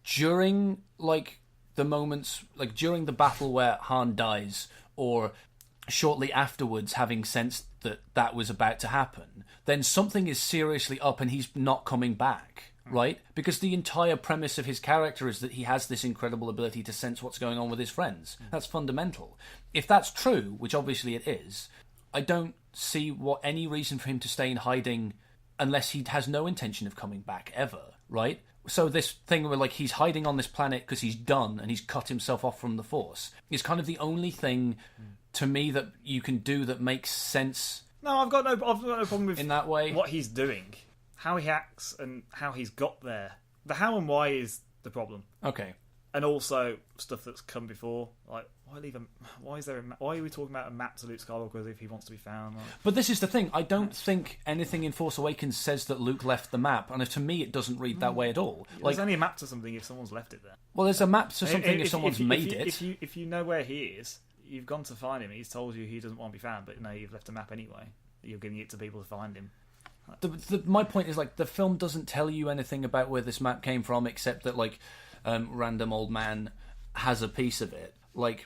during like the moments, like during the battle where Han dies, or shortly afterwards having sensed that was about to happen, then something is seriously up and he's not coming back. Right? Because the entire premise of his character is that he has this incredible ability to sense what's going on with his friends. That's fundamental. If that's true, which obviously it is, I don't see any reason for him to stay in hiding unless he has no intention of coming back ever, right? So this thing where like he's hiding on this planet because he's done and he's cut himself off from the Force is kind of the only thing to me that you can do that makes sense. No, I've got no problem with in that way. What he's doing. How he acts and how he's got there. The how and why is the problem. Okay. And also stuff that's come before. Like, why are we talking about a map to Luke Skywalker if he wants to be found? Like, but this is the thing. I don't think anything in Force Awakens says that Luke left the map, and to me, it doesn't read that way at all. There's only a map to something if someone's left it there. Well, there's a map to something if someone's made it. If you know where he is, you've gone to find him. He's told you he doesn't want to be found, but no, you've left a map anyway. You're giving it to people to find him. My point is like the film doesn't tell you anything about where this map came from except that like random old man has a piece of it. Like,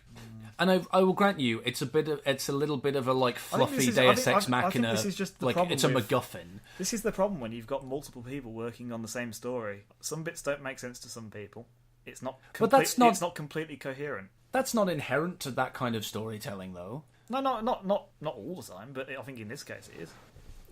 and I will grant you, it's a little bit of a like fluffy Deus Ex Machina. This is just the like it's a MacGuffin. This is the problem when you've got multiple people working on the same story. Some bits don't make sense to some people. It's not completely coherent. That's not inherent to that kind of storytelling, though. No, not all the time, but I think in this case it is.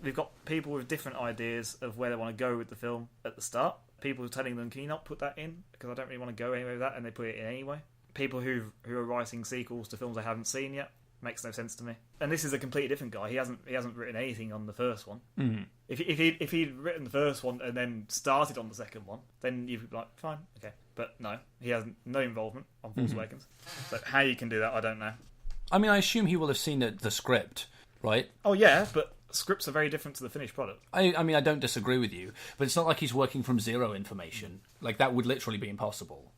We've got people with different ideas of where they want to go with the film at the start. People telling them, can you not put that in? Because I don't really want to go anywhere with that, and they put it in anyway. People who are writing sequels to films they haven't seen yet, Makes no sense to me. And this is a completely different guy. He hasn't written anything on the first one. Mm-hmm. If he'd written the first one and then started on the second one, then you'd be like, fine, okay. But no, he has no involvement on Force Awakens. So how you can do that, I don't know. I mean, I assume he will have seen the script, right? Oh yeah, but scripts are very different to the finished product. I mean, I don't disagree with you, but it's not like he's working from zero information. Like, that would literally be impossible.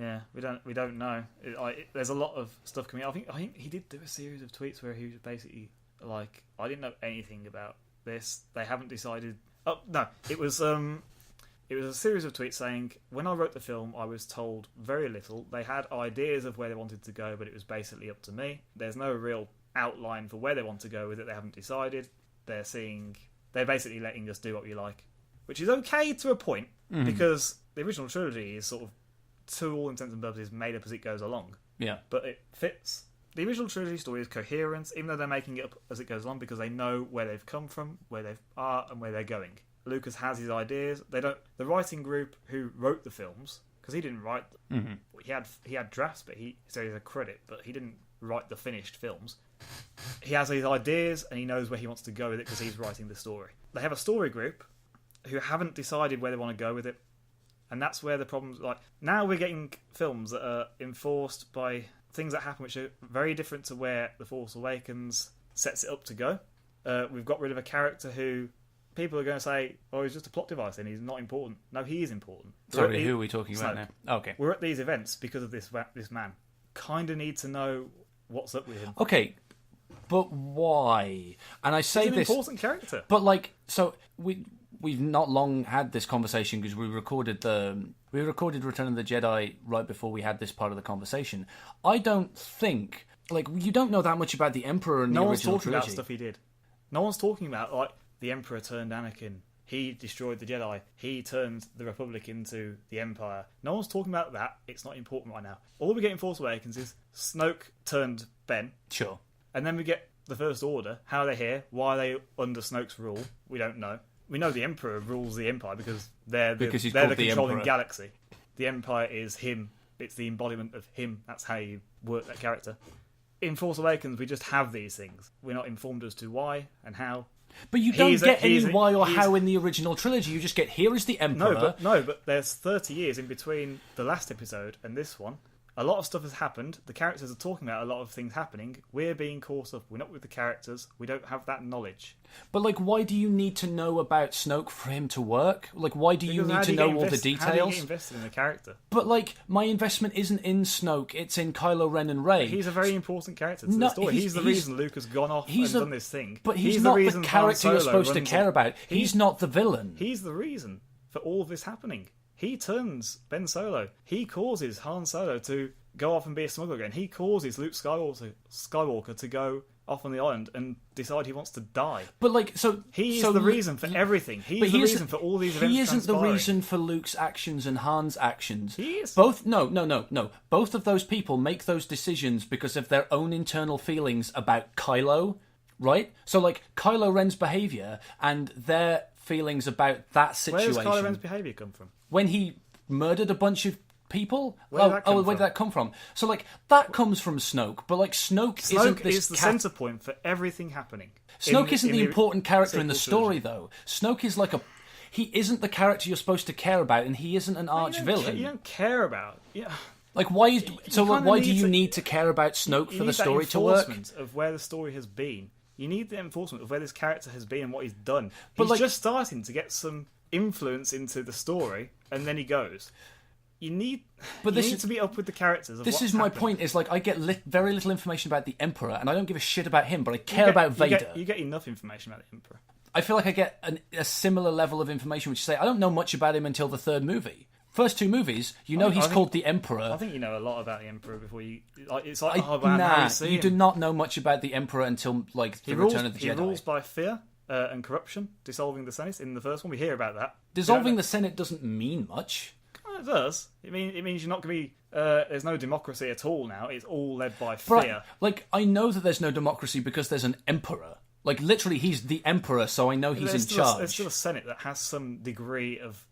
Yeah, we don't know. There's a lot of stuff coming. I think he did do a series of tweets where he was basically like, I didn't know anything about this. They haven't decided. Oh no, it was a series of tweets saying, when I wrote the film, I was told very little. They had ideas of where they wanted to go, but it was basically up to me. There's no real outline for where they want to go with it. They haven't decided. They're basically letting us do what we like, which is okay to a point, because the original trilogy is sort of, to all intents and purposes, made up as it goes along. Yeah. But it fits. The original trilogy story is coherent, even though they're making it up as it goes along, because they know where they've come from, where they are, and where they're going. Lucas has his ideas. The writing group who wrote the films, because he didn't write them. He had drafts, but so he's a credit, but he didn't write the finished films. He has his ideas and he knows where he wants to go with it because he's writing the story. They have a story group who haven't decided where they want to go with it, and that's where the problems. Like, now we're getting films that are enforced by things that happen which are very different to where The Force Awakens sets it up to go. We've got rid of a character who people are going to say, oh, he's just a plot device and he's not important. No, he is important. Sorry, who are we talking about Snoke. now? Oh, okay. We're at these events because of this man. Kind of need to know what's up with him. Okay, but why? And I say He's an this, important character. but like, so we've not long had this conversation because we recorded Return of the Jedi right before we had this part of the conversation. I don't think, like, you don't know that much about the Emperor in the original one's talking trilogy. about stuff he did. No one's talking about, like, the Emperor turned Anakin. He destroyed the Jedi. He turned the Republic into the Empire. No one's talking about that. It's not important right now. All we get in Force Awakens is Snoke turned Ben. Sure. And then we get the First Order. How are they here? Why are they under Snoke's rule? We don't know. We know the Emperor rules the Empire because they're the controlling Emperor. galaxy. The Empire is him. It's the embodiment of him. That's how you work that character. In Force Awakens, we just have these things. We're not informed as to why and how. But you don't get any why or how in the original trilogy. You just get, here is the Emperor. No, but there's 30 years in between the last episode and this one. A lot of stuff has happened. The characters are talking about a lot of things happening. We're being caught up. We're not with the characters. We don't have that knowledge. But, like, why do you need to know about Snoke for him to work? Like, why do you need to know all the details? How do you get invested in the character? But, like, my investment isn't in Snoke. It's in Kylo Ren and Rey. He's a very important character to the story. He's the reason Luke has gone off and done this thing. But he's not the character you're supposed to care about. He's not the villain. He's the reason for all of this happening. He turns Ben Solo. He causes Han Solo to go off and be a smuggler again. He causes Luke Skywalker to go off on the island and decide he wants to die. But, like, so he's the reason for everything. He's the reason for all these events. He isn't the transpiring. reason for Luke's actions and Han's actions. He is. No. Both of those people make those decisions because of their own internal feelings about Kylo, right? So, like, Kylo Ren's behaviour and their feelings about that situation. Where does Kylo Ren's behaviour come from? When he murdered a bunch of people? Where did that come from? So, like, that comes from Snoke, but, like, Snoke isn't this... is the centre point for everything happening. Snoke isn't the important character in the story, though. Snoke is like he isn't the character you're supposed to care about, and he isn't an arch-villain. You don't care about... Yeah. Like, why do you need to care about Snoke for the story to work? You need that enforcement of where the story has been. You need the enforcement of where this character has been and what he's done. He's just starting to get some influence into the story, and then he goes... You need to be up with the characters. This is my point. Is like I get very little information about the Emperor, and I don't give a shit about him, but I care about Vader. You get enough information about the Emperor. I feel like I get a similar level of information, which say I don't know much about him until the third movie. First two movies, he's called the Emperor. I think you know a lot about the Emperor before you. It's you do not know much about the Emperor until like the Return of the Jedi. He rules by fear and corruption, dissolving the Senate. In the first one, we hear about that. Dissolving the Senate doesn't mean much. It does. It means you're not going to be... there's no democracy at all now. It's all led by fear. Like, I know that there's no democracy because there's an emperor. Like, literally, he's the emperor, so I know he's in charge. There's still a Senate that has some degree of...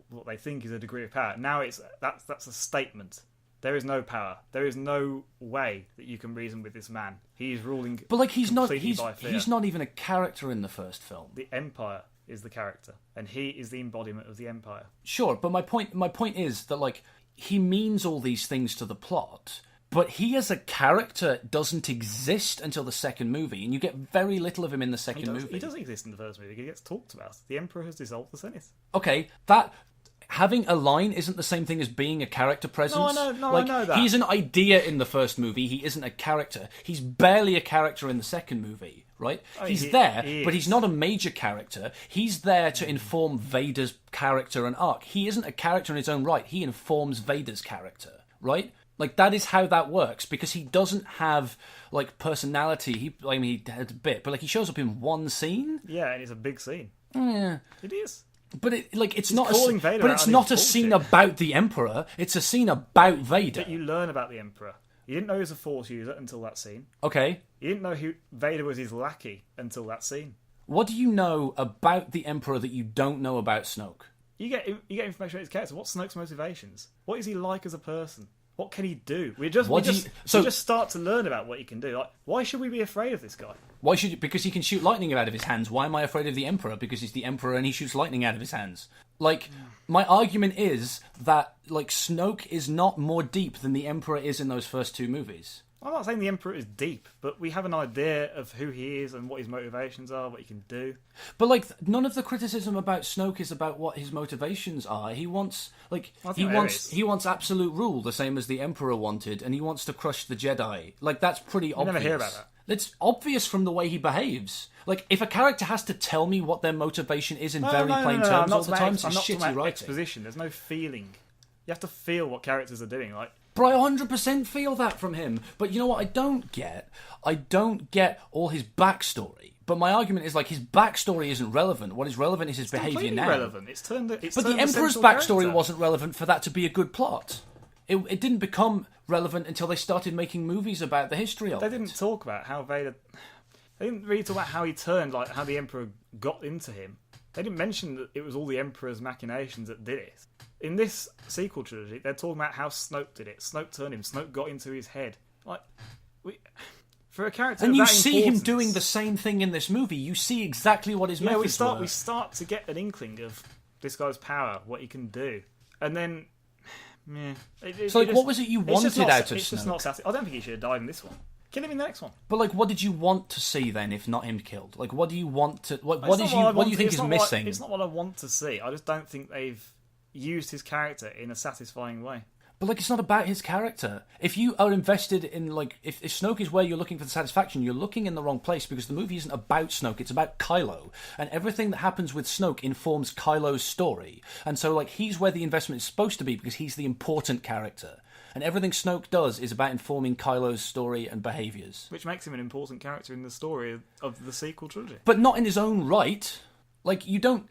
what they think is a degree of power. Now that's a statement. There is no power. There is no way that you can reason with this man. He is ruling. But like he's not. By fear. He's not even a character in the first film. The Empire is the character, and he is the embodiment of the Empire. Sure, but my point is that like he means all these things to the plot, but he as a character doesn't exist until the second movie, and you get very little of him in the second movie. He doesn't exist in the first movie. He gets talked about. The Emperor has dissolved the Senate. Okay, that. Having a line isn't the same thing as being a character presence. I know that. He's an idea in the first movie. He isn't a character. He's barely a character in the second movie, right? He's there, but he's not a major character. He's there to inform Vader's character and arc. He isn't a character in his own right. He informs Vader's character, right? Like, that is how that works, because he doesn't have, like, personality. He had a bit, but, like, he shows up in one scene. Yeah, and it's a big scene. Yeah. It is. But it's not a scene bullshit. about the Emperor. It's a scene about Vader. But you learn about the Emperor. You didn't know he was a Force user until that scene. Okay. You didn't know Vader was his lackey until that scene. What do you know about the Emperor that you don't know about Snoke? You get information about his character. What's Snoke's motivations? What is he like as a person? What can he do? We just start to learn about what he can do. Like, why should we be afraid of this guy? Why should you? Because he can shoot lightning out of his hands. Why am I afraid of the Emperor? Because he's the Emperor and he shoots lightning out of his hands. Like, my argument is that, like, Snoke is not more deep than the Emperor is in those first two movies. I'm not saying the Emperor is deep, but we have an idea of who he is and what his motivations are, what he can do. But, like, none of the criticism about Snoke is about what his motivations are. He wants, like, he wants absolute rule, the same as the Emperor wanted, and he wants to crush the Jedi. Like, that's pretty obvious. Never hear about that. It's obvious from the way he behaves. Like, if a character has to tell me what their motivation is in very plain terms all the time, it's shitty writing. Exposition. There's no feeling. You have to feel what characters are doing. Like, but I 100% feel that from him. But you know what I don't get? I don't get all his backstory. But my argument is, like, his backstory isn't relevant. What is relevant is his behaviour now. Relevant. But the Emperor's backstory wasn't relevant for that to be a good plot. It didn't become relevant until they started making movies about the history of it. They didn't talk about how Vader... They didn't really talk about how he turned, like, how the Emperor got into him. They didn't mention that it was all the Emperor's machinations that did it. In this sequel trilogy, they're talking about how Snoke did it. Snoke turned him. Snoke got into his head. Like, for a character, and you see him doing the same thing in this movie. You see exactly what his methods were. We start to get an inkling of this guy's power, what he can do, and then, what was it you wanted out of Snoke? It's just not satisfying. I don't think he should have died in this one. Kill him in the next one. But, like, what did you want to see then, if not him killed? Like, what do you want to? What do you think is missing? It's not what I want to see. I just don't think they've used his character in a satisfying way. But, like, it's not about his character. If you are invested in, like, if Snoke is where you're looking for the satisfaction, you're looking in the wrong place, because the movie isn't about Snoke, it's about Kylo. And everything that happens with Snoke informs Kylo's story. And so, like, he's where the investment is supposed to be, because he's the important character. And everything Snoke does is about informing Kylo's story and behaviours. Which makes him an important character in the story of the sequel trilogy. But not in his own right. Like,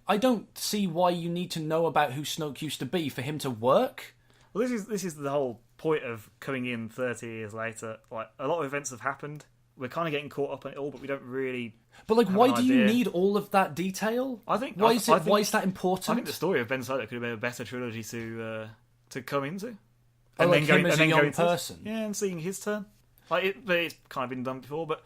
I don't see why you need to know about who Snoke used to be for him to work. Well, this is the whole point of coming in 30 years later. Like, a lot of events have happened. We're kind of getting caught up on it all, but we don't really. But, like, why do you need all of that detail? I think why is that important? I think the story of Ben Solo could have been a better trilogy to come into. And then him as a young person. Yeah, and seeing his turn. But it's kind of been done before, but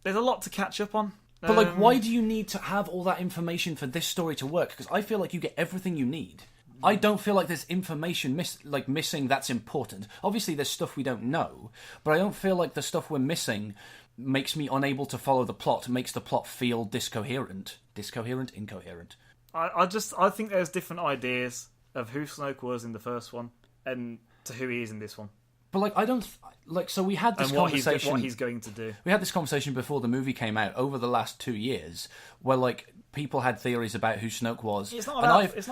there's a lot to catch up on. But, like, why do you need to have all that information for this story to work? Because I feel like you get everything you need. I don't feel like there's information missing that's important. Obviously, there's stuff we don't know, but I don't feel like the stuff we're missing makes me unable to follow the plot, makes the plot feel discoherent. Discoherent? Incoherent. I think there's different ideas of who Snoke was in the first one and to who he is in this one. But, like, I don't... Like, so we had this conversation... what he's going to do. We had this conversation before the movie came out, over the last 2 years, where, like, people had theories about who Snoke was. It's not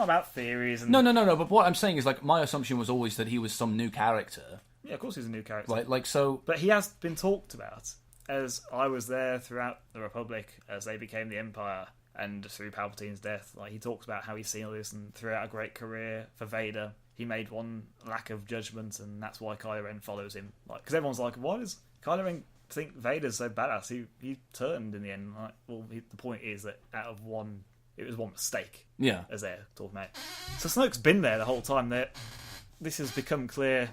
about theories. And... No, but what I'm saying is, like, my assumption was always that he was some new character. Yeah, of course he's a new character. Right, like, so... But he has been talked about as I was there throughout the Republic, as they became the Empire, and through Palpatine's death. Like, he talks about how he's seen all this, and throughout a great career for Vader... He made one lack of judgment, and that's why Kylo Ren follows him. Like, because everyone's like, why does Kylo Ren think Vader's so badass? He turned in the end. Like, well, the point is that out of one, it was one mistake. Yeah, as they're talking about. So Snoke's been there the whole time. That this has become clear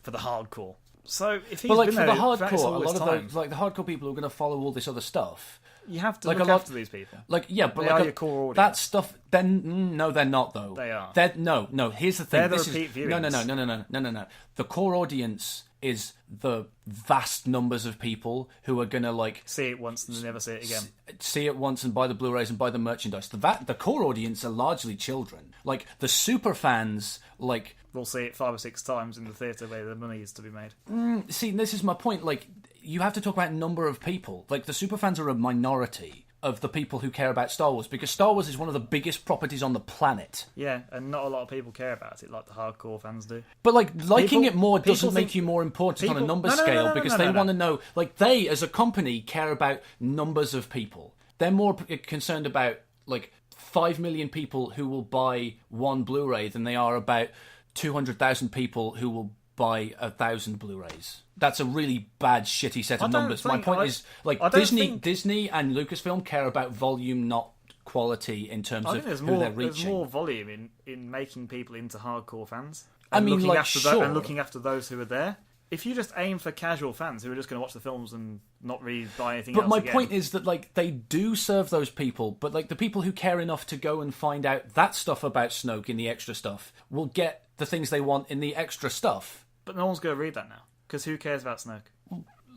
for the hardcore. So if he's But like been for there the all hardcore, a this lot of time, those, like the hardcore people who are going to follow all this other stuff. you have to like look a lot- after these people. Like yeah, but They like are your core audience. that stuff. Then no, they're not though. They are. No. Here's the thing. They're the This repeat is, no. viewings. The core audience is the vast numbers of people who are gonna like See it once and then never see it again. see it once and buy the Blu-rays and buy the merchandise. The core audience are largely children. Like the super fans, like We'll see it 5 or 6 times in the theatre where the money is to be made. see, this is my point. Like you have to talk about number of people. Like the super fans are a minority of the people who care about Star Wars because Star Wars is one of the biggest properties on the planet. Yeah, and not a lot of people care about it like the hardcore fans do. But like liking People- it more people doesn't make think- you more important on a people- number no, no, no, scale no, no, because no, they no, no. want to know. Like they, as a company, care about numbers of people. They're more concerned about like 5 million people who will buy one Blu-ray than they are about 200,000 people who will buy 1,000 Blu-rays. That's a really bad, shitty set of I don't numbers. My think- point I- is, like I don't Disney, think- Disney and Lucasfilm care about volume, not quality, in terms I of think there's who more. they're There's reaching. more volume in making people into hardcore fans. I And mean, looking like, after sure. and looking after those who are there. If you just aim for casual fans who are just going to watch the films and not really buy anything But else my again, point is that like they do serve those people, but like the people who care enough to go and find out that stuff about Snoke in the extra stuff will get the things they want in the extra stuff. but no one's going to read that now because who cares about Snoke?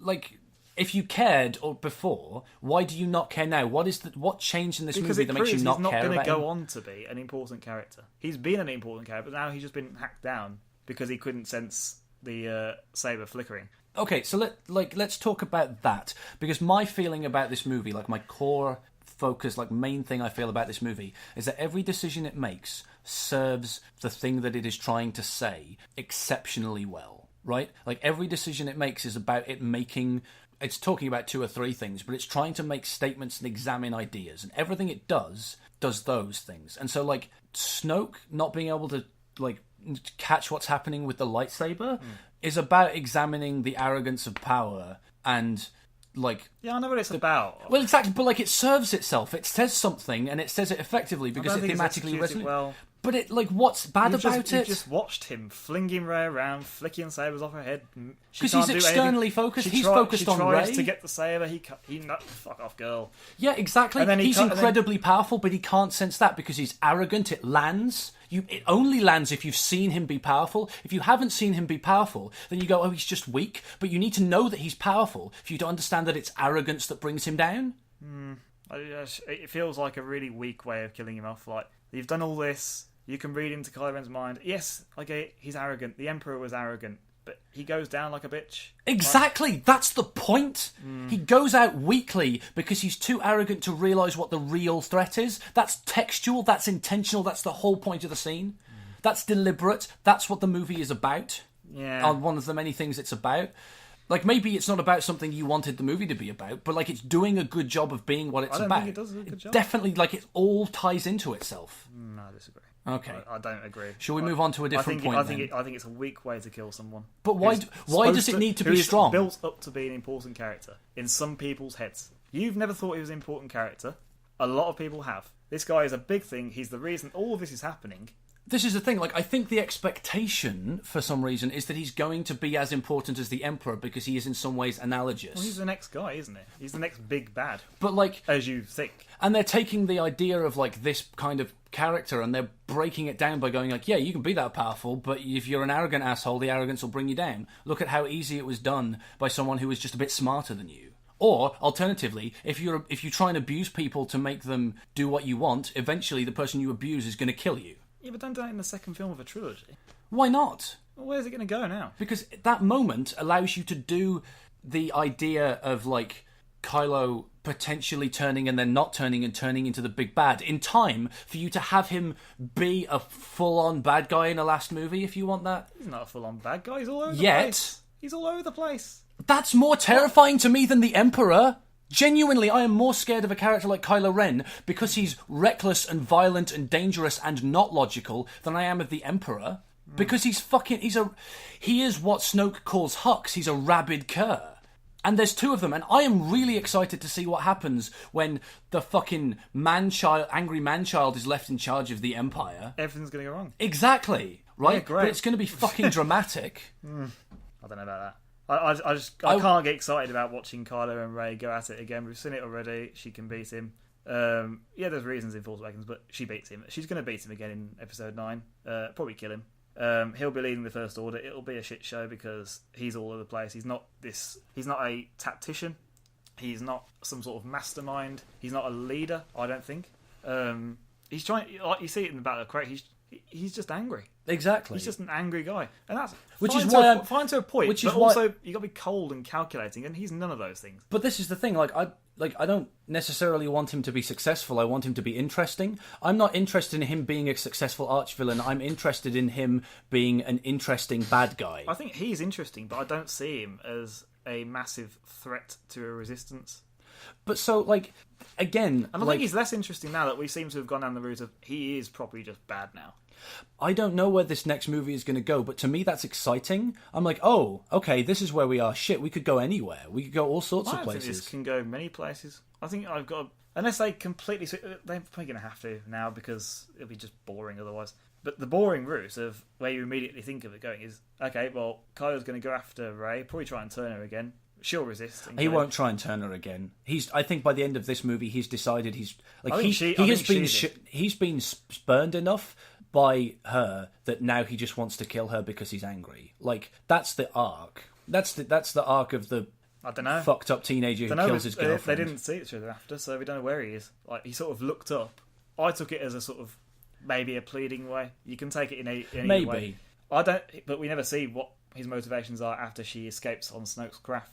Like if you cared or before, why do you not care now? What changed in this Because movie it that makes proves you not he's not care going to about go him? on to be an important character. He's been an important character, but now he's just been hacked down because he couldn't sense the saber flickering. Okay, so let's talk about that because my feeling about this movie, like my core focus, like main thing I feel about this movie is that every decision it makes serves the thing that it is trying to say exceptionally well, right? Like every decision it makes is about it making. It's talking about 2 or 3 things, but it's trying to make statements and examine ideas, and everything it does those things. And so, like Snoke not being able to like catch what's happening with the lightsaber is about examining the arrogance of power and like Yeah, I know what it's about. well exactly, but like it serves itself. It says something and it says it effectively because don't it think it's thematically executed resonates. well. But it like what's bad You've about You've it? just watched him flinging Rey around, flicking sabers off her head. Because he's externally focused. He's focused on She tries Rey. to get the saber. Fuck off, girl. Yeah, exactly. And then He's incredibly powerful, but he can't sense that because he's arrogant. It lands. It only lands if you've seen him be powerful. If you haven't seen him be powerful, then you go, oh, he's just weak. But you need to know that he's powerful for you to understand that it's arrogance that brings him down. It feels like a really weak way of killing him off. Like, you've done all this, you can read into Kylo Ren's mind. Yes, okay, he's arrogant. The Emperor was arrogant, but he goes down like a bitch. Exactly, that's the point. He goes out weakly because he's too arrogant to realise what the real threat is. That's textual, that's intentional, that's the whole point of the scene. That's deliberate, that's what the movie is about. Yeah. One of the many things it's about. Like, maybe it's not about something you wanted the movie to be about, but, like, it's doing a good job of being what it's I don't about. think it does a good job. Definitely, like, it all ties into itself. No, I disagree. Okay. I don't agree. Shall we move on to a different point, I then? think it's a weak way to kill someone. But why Who's does it supposed need to be who's strong? built up to be an important character in some people's heads. You've never thought he was an important character. A lot of people have. This guy is a big thing. He's the reason all of this is happening. This is the thing, like, I think the expectation, for some reason, is that he's going to be as important as the Emperor because he is in some ways analogous. Well, he's the next guy, isn't he? He's the next big bad, But, like, as you think. and they're taking the idea of, like, this kind of character and they're breaking it down by going, like, yeah, you can be that powerful, but if you're an arrogant asshole, the arrogance will bring you down. Look at how easy it was done by someone who was just a bit smarter than you. Or, alternatively, if you try and abuse people to make them do what you want, eventually the person you abuse is going to kill you. Yeah, but don't do that in the second film of a trilogy. Why not? Well, where's it going to go now? Because that moment allows you to do the idea of, like, Kylo potentially turning and then not turning and turning into the big bad in time for you to have him be a full-on bad guy in a last movie, if you want that. He's not a full-on bad guy. He's all over the Yet. place. He's all over the place. That's more terrifying to me than the Emperor. Genuinely, I am more scared of a character like Kylo Ren because he's reckless and violent and dangerous and not logical than I am of the Emperor. Because he is what Snoke calls Hux. He's a rabid cur. And there's 2 of them, and I am really excited to see what happens when the fucking angry man-child is left in charge of the Empire. Everything's going to go wrong. Exactly, right? Yeah, great. But it's going to be fucking dramatic. I don't know about that. I can't get excited about watching Kylo and Rey go at it again. We've seen it already. She can beat him. Yeah, there's reasons in Force Awakens, but she beats him. She's going to beat him again in Episode 9. Probably kill him. He'll be leading the First Order. It'll be a shit show because he's all over the place. He's not a tactician. He's not some sort of mastermind. He's not a leader, I don't think. He's trying, like you see it in the Battle of Crait, he's just angry. Exactly. He's just an angry guy. And that's fine to a point, which is but also you got to be cold and calculating, and he's none of those things. But this is the thing, I don't necessarily want him to be successful. I want him to be interesting. I'm not interested in him being a successful archvillain. I'm interested in him being an interesting bad guy. I think he's interesting, but I don't see him as a massive threat to a resistance. But so, again... And I think he's less interesting now that we seem to have gone down the route of he is probably just bad now. I don't know where this next movie is going to go, but to me that's exciting. I'm like, oh, okay, this is where we are. Shit, we could go anywhere. We could go all sorts of places. I think this can go many places. I think I've got... Unless they completely... They're probably going to have to now because it'll be just boring otherwise. But the boring route of where you immediately think of it going is, okay, well, Kylo's going to go after Rey, probably try and turn her again. She'll resist. He won't try and turn her again. I think by the end of this movie, he's decided he's been spurned enough by her that now he just wants to kill her because he's angry. That's the arc. That's the arc of the I don't know fucked up teenager who kills his girlfriend. They didn't see each other after, so we don't know where he is. He sort of looked up. I took it as a sort of maybe a pleading way. You can take it in any way. I don't, but we never see what his motivations are after she escapes on Snoke's craft.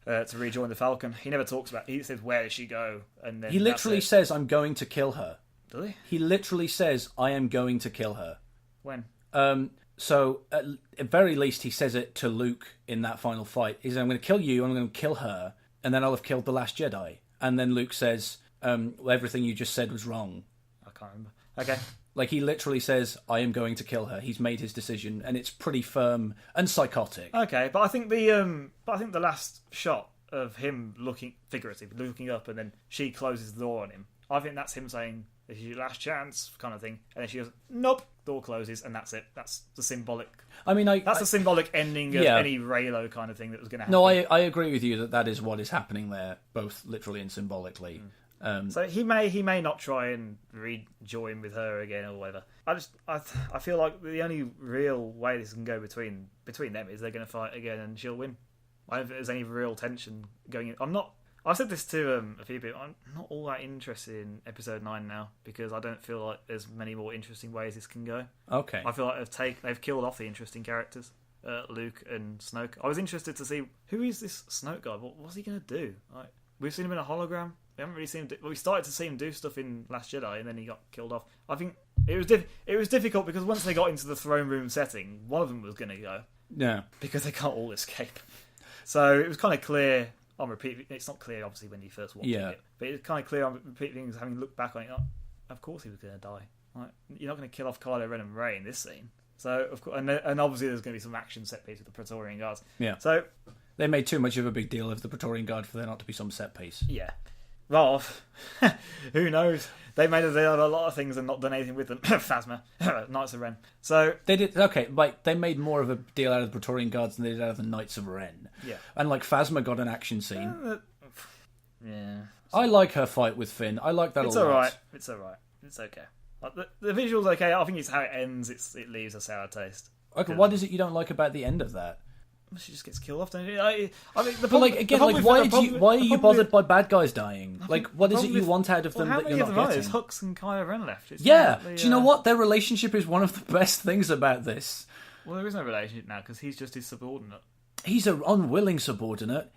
To rejoin the Falcon. He never talks about... He says, where does she go? And then he literally says, I'm going to kill her. Does he? He literally says, I am going to kill her. When? So, at very least, he says it to Luke in that final fight. He says, I'm going to kill you, and I'm going to kill her, and then I'll have killed the last Jedi. And then Luke says, everything you just said was wrong. I can't remember. Okay. He literally says, I am going to kill her. He's made his decision, and it's pretty firm and psychotic. Okay, but I think the last shot of him looking up, and then she closes the door on him. I think that's him saying, "This is your last chance," kind of thing. And then she goes, "Nope." Door closes, and that's it. That's the symbolic. That's the symbolic ending of any Reylo kind of thing that was going to happen. No, I agree with you that is what is happening there, both literally and symbolically. So he may not try and rejoin with her again or whatever. I feel like the only real way this can go between them is they're going to fight again and she'll win. I don't think there's any real tension going in. I said this to a few people. I'm not all that interested in Episode 9 now because I don't feel like there's many more interesting ways this can go. Okay. I feel like they've killed off the interesting characters, Luke and Snoke. I was interested to see who is this Snoke guy. What's he going to do? We've seen him in a hologram. We haven't really seen him we started to see him do stuff in Last Jedi, and then he got killed off. I think it was difficult because once they got into the throne room setting, one of them was going to go. Yeah. Because they can't all escape. So it was kind of clear on repeat. It's not clear, obviously, when you first watch it, but it's kind of clear on repeat things, having looked back on it. Of course he was going to die. You're not going to kill off Kylo Ren and Rey in this scene. So, of course, and obviously there's going to be some action set piece with the Praetorian Guards. Yeah. So they made too much of a big deal of the Praetorian Guard for there not to be some set piece. Yeah. Well, who knows? They made a deal of a lot of things and not done anything with them. Phasma, Knights of Ren. So they did they made more of a deal out of the Praetorian Guards than they did out of the Knights of Ren. Yeah, and Phasma got an action scene. Yeah, I like her fight with Finn. I like that a lot. It's all right. It's okay. The visual's okay. I think it's how it ends. It leaves a sour taste. Okay, what is it you don't like about the end of that? She just gets killed off. Don't you? Why are you bothered by bad guys dying? What is it you want out of them that you're not getting? There's Hux and Kylo Ren left. Do you know what? Their relationship is one of the best things about this. Well, there is no relationship now because he's just his subordinate. He's an unwilling subordinate.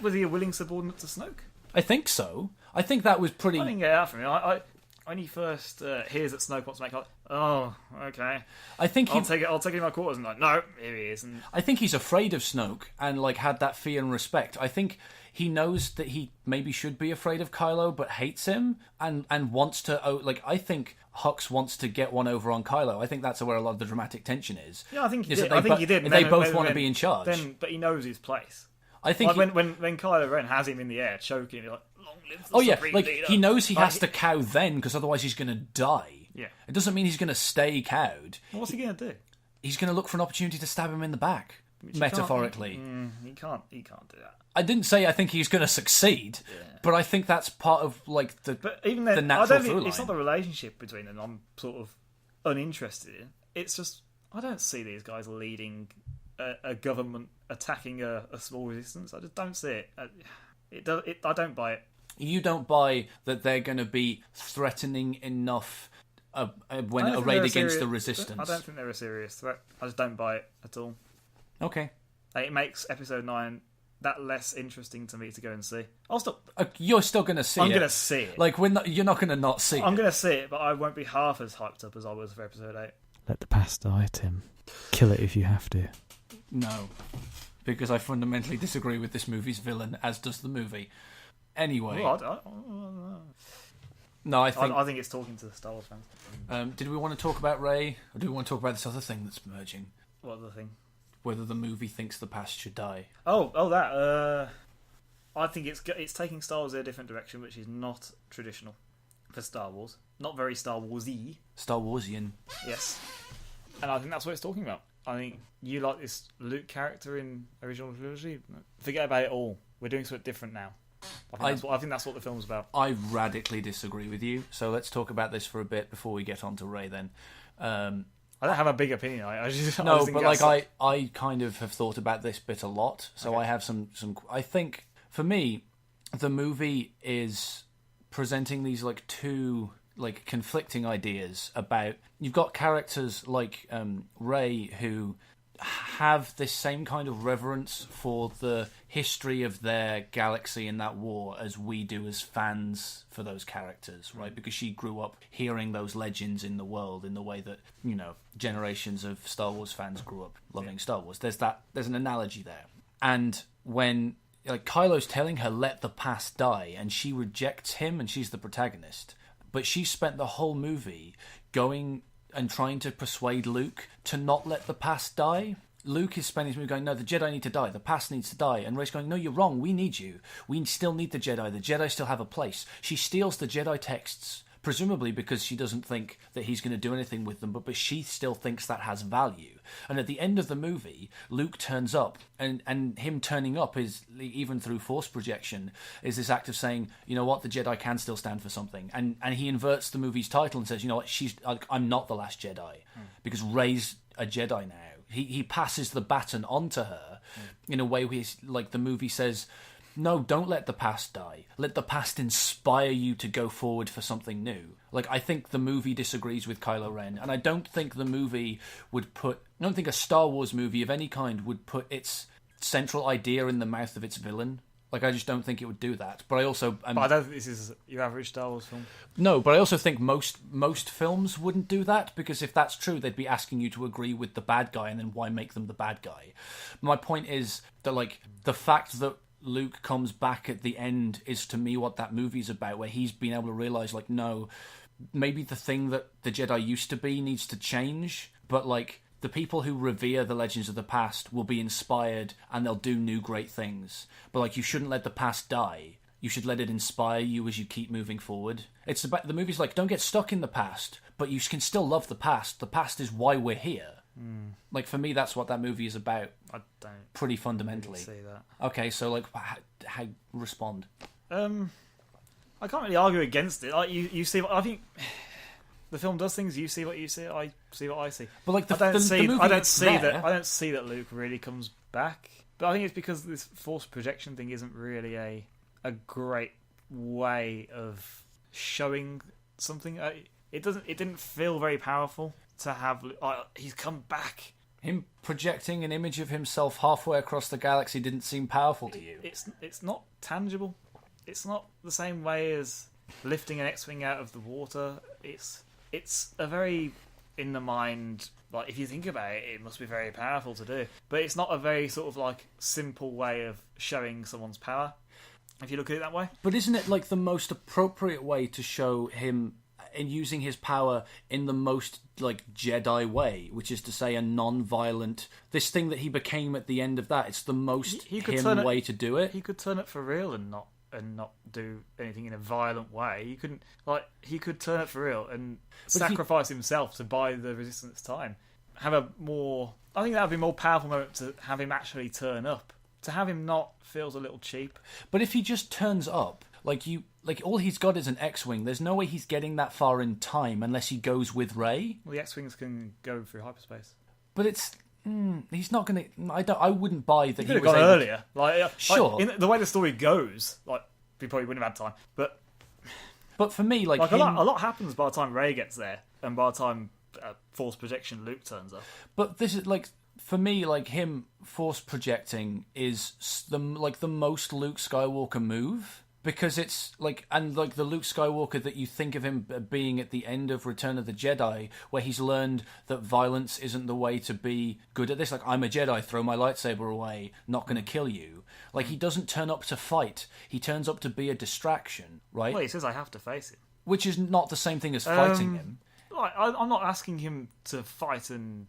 Was he a willing subordinate to Snoke? I think so. I think that was pretty. I didn't get out from him. When he first hears that Snoke wants to make, oh, okay. I think I'll take it in my quarters. And no, here he is. And I think he's afraid of Snoke and had that fear and respect. I think he knows that he maybe should be afraid of Kylo, but hates him and wants to. I think Hux wants to get one over on Kylo. I think that's where a lot of the dramatic tension is. Yeah, I think he did. They both want to be in charge. But he knows his place. I think when Kylo Ren has him in the air choking, you're long live the Supreme Leader. He knows he has to cow then because otherwise he's going to die. Yeah, it doesn't mean he's going to stay cowed. What's he going to do? He's going to look for an opportunity to stab him in the back. Which metaphorically. He can't do that. I didn't say I think he's going to succeed, but I think that's part of like the. But even then, the natural I don't through think it's line. not the relationship between them. I'm sort of uninterested in. It's just I don't see these guys leading a government attacking a small resistance. I just don't see it. I don't buy it. You don't buy that they're going to be threatening enough when arrayed against the resistance. I don't think they're a serious threat. I just don't buy it at all. Okay. It makes episode 9 that less interesting to me to go and see. I'll stop. You're still going to see it. I'm going to see it. Like you're not going to not see it. I'm going to see it, but I won't be half as hyped up as I was for episode 8. Let the past die, Tim. Kill it if you have to. No, because I fundamentally disagree with this movie's villain, as does the movie. Anyway. No, I think it's talking to the Star Wars fans. Did we want to talk about Rey, or do we want to talk about this other thing that's merging? What other thing? Whether the movie thinks the past should die. That. I think it's taking Star Wars in a different direction, which is not traditional for Star Wars. Not very Star Wars-y. Star Warsian. Yes. And I think that's what it's talking about. I think you like this Luke character in original trilogy. Forget about it all. We're doing something different now. I think that's what the film's about. I radically disagree with you. So let's talk about this for a bit before we get on to Rey then. I don't have a big opinion. I kind of have thought about this bit a lot. So okay. I have some. I think for me, the movie is presenting these like two like conflicting ideas about. You've got characters like Rey who have this same kind of reverence for the history of their galaxy and that war as we do as fans for those characters, right? Because she grew up hearing those legends in the world in the way that, you know, generations of Star Wars fans grew up loving Star Wars. There's an analogy there. And when like Kylo's telling her, let the past die, and she rejects him and she's the protagonist, but she spent the whole movie going and trying to persuade Luke to not let the past die. Luke is spending his movie going, no, the Jedi need to die, the past needs to die. And Rey's going, no, you're wrong, we need you. We still need the Jedi still have a place. She steals the Jedi texts, presumably because she doesn't think that he's going to do anything with them, but she still thinks that has value. And at the end of the movie, Luke turns up, and him turning up is, even through force projection, is this act of saying, you know what, the Jedi can still stand for something. And he inverts the movie's title and says, you know what, I'm not the last Jedi, because Rey's a Jedi now. He passes the baton on to her in a way where, like, the movie says, no, don't let the past die. Let the past inspire you to go forward for something new. Like, I think the movie disagrees with Kylo Ren, and I don't think the movie I don't think a Star Wars movie of any kind would put its central idea in the mouth of its villain. Like, I just don't think it would do that. But I also... but I don't think this is your average Star Wars film. No, but I also think most films wouldn't do that, because if that's true, they'd be asking you to agree with the bad guy, and then why make them the bad guy? My point is that, like, the fact that Luke comes back at the end is, to me, what that movie's about, where he's been able to realise, like, no, maybe the thing that the Jedi used to be needs to change, but, like, the people who revere the legends of the past will be inspired and they'll do new great things. But, like, you shouldn't let the past die. You should let it inspire you as you keep moving forward. It's about, the movie's like, don't get stuck in the past, but you can still love the past. The past is why we're here. Like, for me, that's what that movie is about. I don't pretty fundamentally really see that. Okay, so, like, how respond? I can't really argue against it. Like, you see, I think the film does things. You see what you see. I see what I see. But, like, I don't see that. I don't see that Luke really comes back. But I think it's because this force projection thing isn't really a great way of showing something. It didn't feel very powerful to have. He's come back. Him projecting an image of himself halfway across the galaxy didn't seem powerful to you. It's not tangible. It's not the same way as lifting an X-wing out of the water. It's a very in the mind. Like, if you think about it, it must be very powerful to do. But it's not a very sort of like simple way of showing someone's power, if you look at it that way. But isn't it like the most appropriate way to show him in using his power in the most like Jedi way, which is to say a non-violent, this thing that he became at the end of that, it's the most way to do it. He could turn it for real and not do anything in a violent way. He couldn't, like, he could turn it for real and sacrifice himself to buy the Resistance time. have a more. I think that would be a more powerful moment to have him actually turn up. To have him not feels a little cheap. But if he just turns up, like all he's got is an X-wing. There's no way he's getting that far in time unless he goes with Rey. Well, the X-wings can go through hyperspace. But it's he's not going to. I wouldn't buy that. He could have gone earlier. Sure. The way the story goes, we probably wouldn't have had time. But for me, a lot happens by the time Rey gets there, and by the time Force Projection Luke turns up. But this is for me, him Force projecting is the most Luke Skywalker move. Because it's the Luke Skywalker that you think of him being at the end of Return of the Jedi, where he's learned that violence isn't the way to be good at this. I'm a Jedi, throw my lightsaber away, not going to kill you. He doesn't turn up to fight. He turns up to be a distraction, right? Well, he says I have to face him. Which is not the same thing as fighting him. I'm not asking him to fight and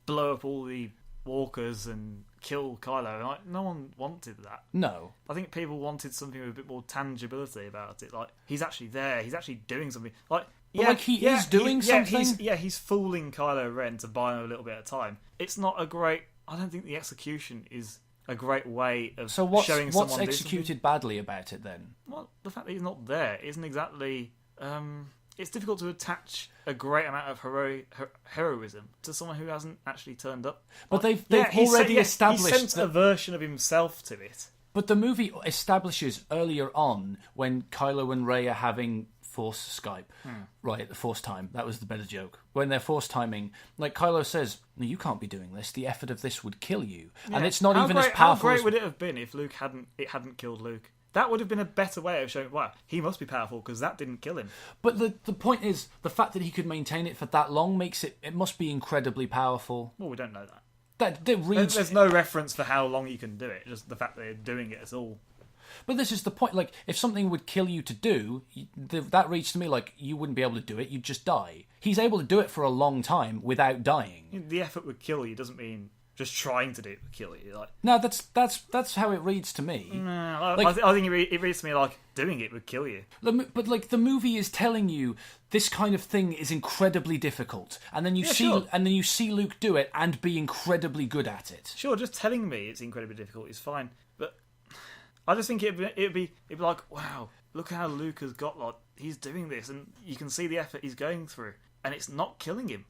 blow up all the walkers and kill Kylo. No one wanted that. No. I think people wanted something with a bit more tangibility about it. He's actually there. He's actually doing something. He is doing something. He's fooling Kylo Ren to buy him a little bit of time. It's not a great. I don't think the execution is a great way of showing someone. What's executed badly about it then? Well, the fact that he's not there isn't exactly. It's difficult to attach a great amount of heroism to someone who hasn't actually turned up. But they've already established... He sent a version of himself to it. But the movie establishes earlier on, when Kylo and Rey are having Force Skype, right, the Force time, that was the better joke. When they're Force timing, Kylo says, no, you can't be doing this, the effort of this would kill you. Yeah. And it's not even as powerful How great would it have been if Luke hadn't killed Luke? That would have been a better way of showing, wow, he must be powerful because that didn't kill him. But the point is, the fact that he could maintain it for that long makes it must be incredibly powerful. Well, we don't know that. There's no reference for how long you can do it, just the fact that they're doing it at all. But this is the point, if something would kill you to do, that reads to me you wouldn't be able to do it, you'd just die. He's able to do it for a long time without dying. The effort would kill you doesn't mean... just trying to do it would kill you. No, that's how it reads to me. No, I think it reads to me like doing it would kill you. But the movie is telling you this kind of thing is incredibly difficult, and then you see Luke do it and be incredibly good at it. Sure, just telling me it's incredibly difficult is fine, but I just think it'd be like, wow, look how Luke has got he's doing this, and you can see the effort he's going through, and it's not killing him.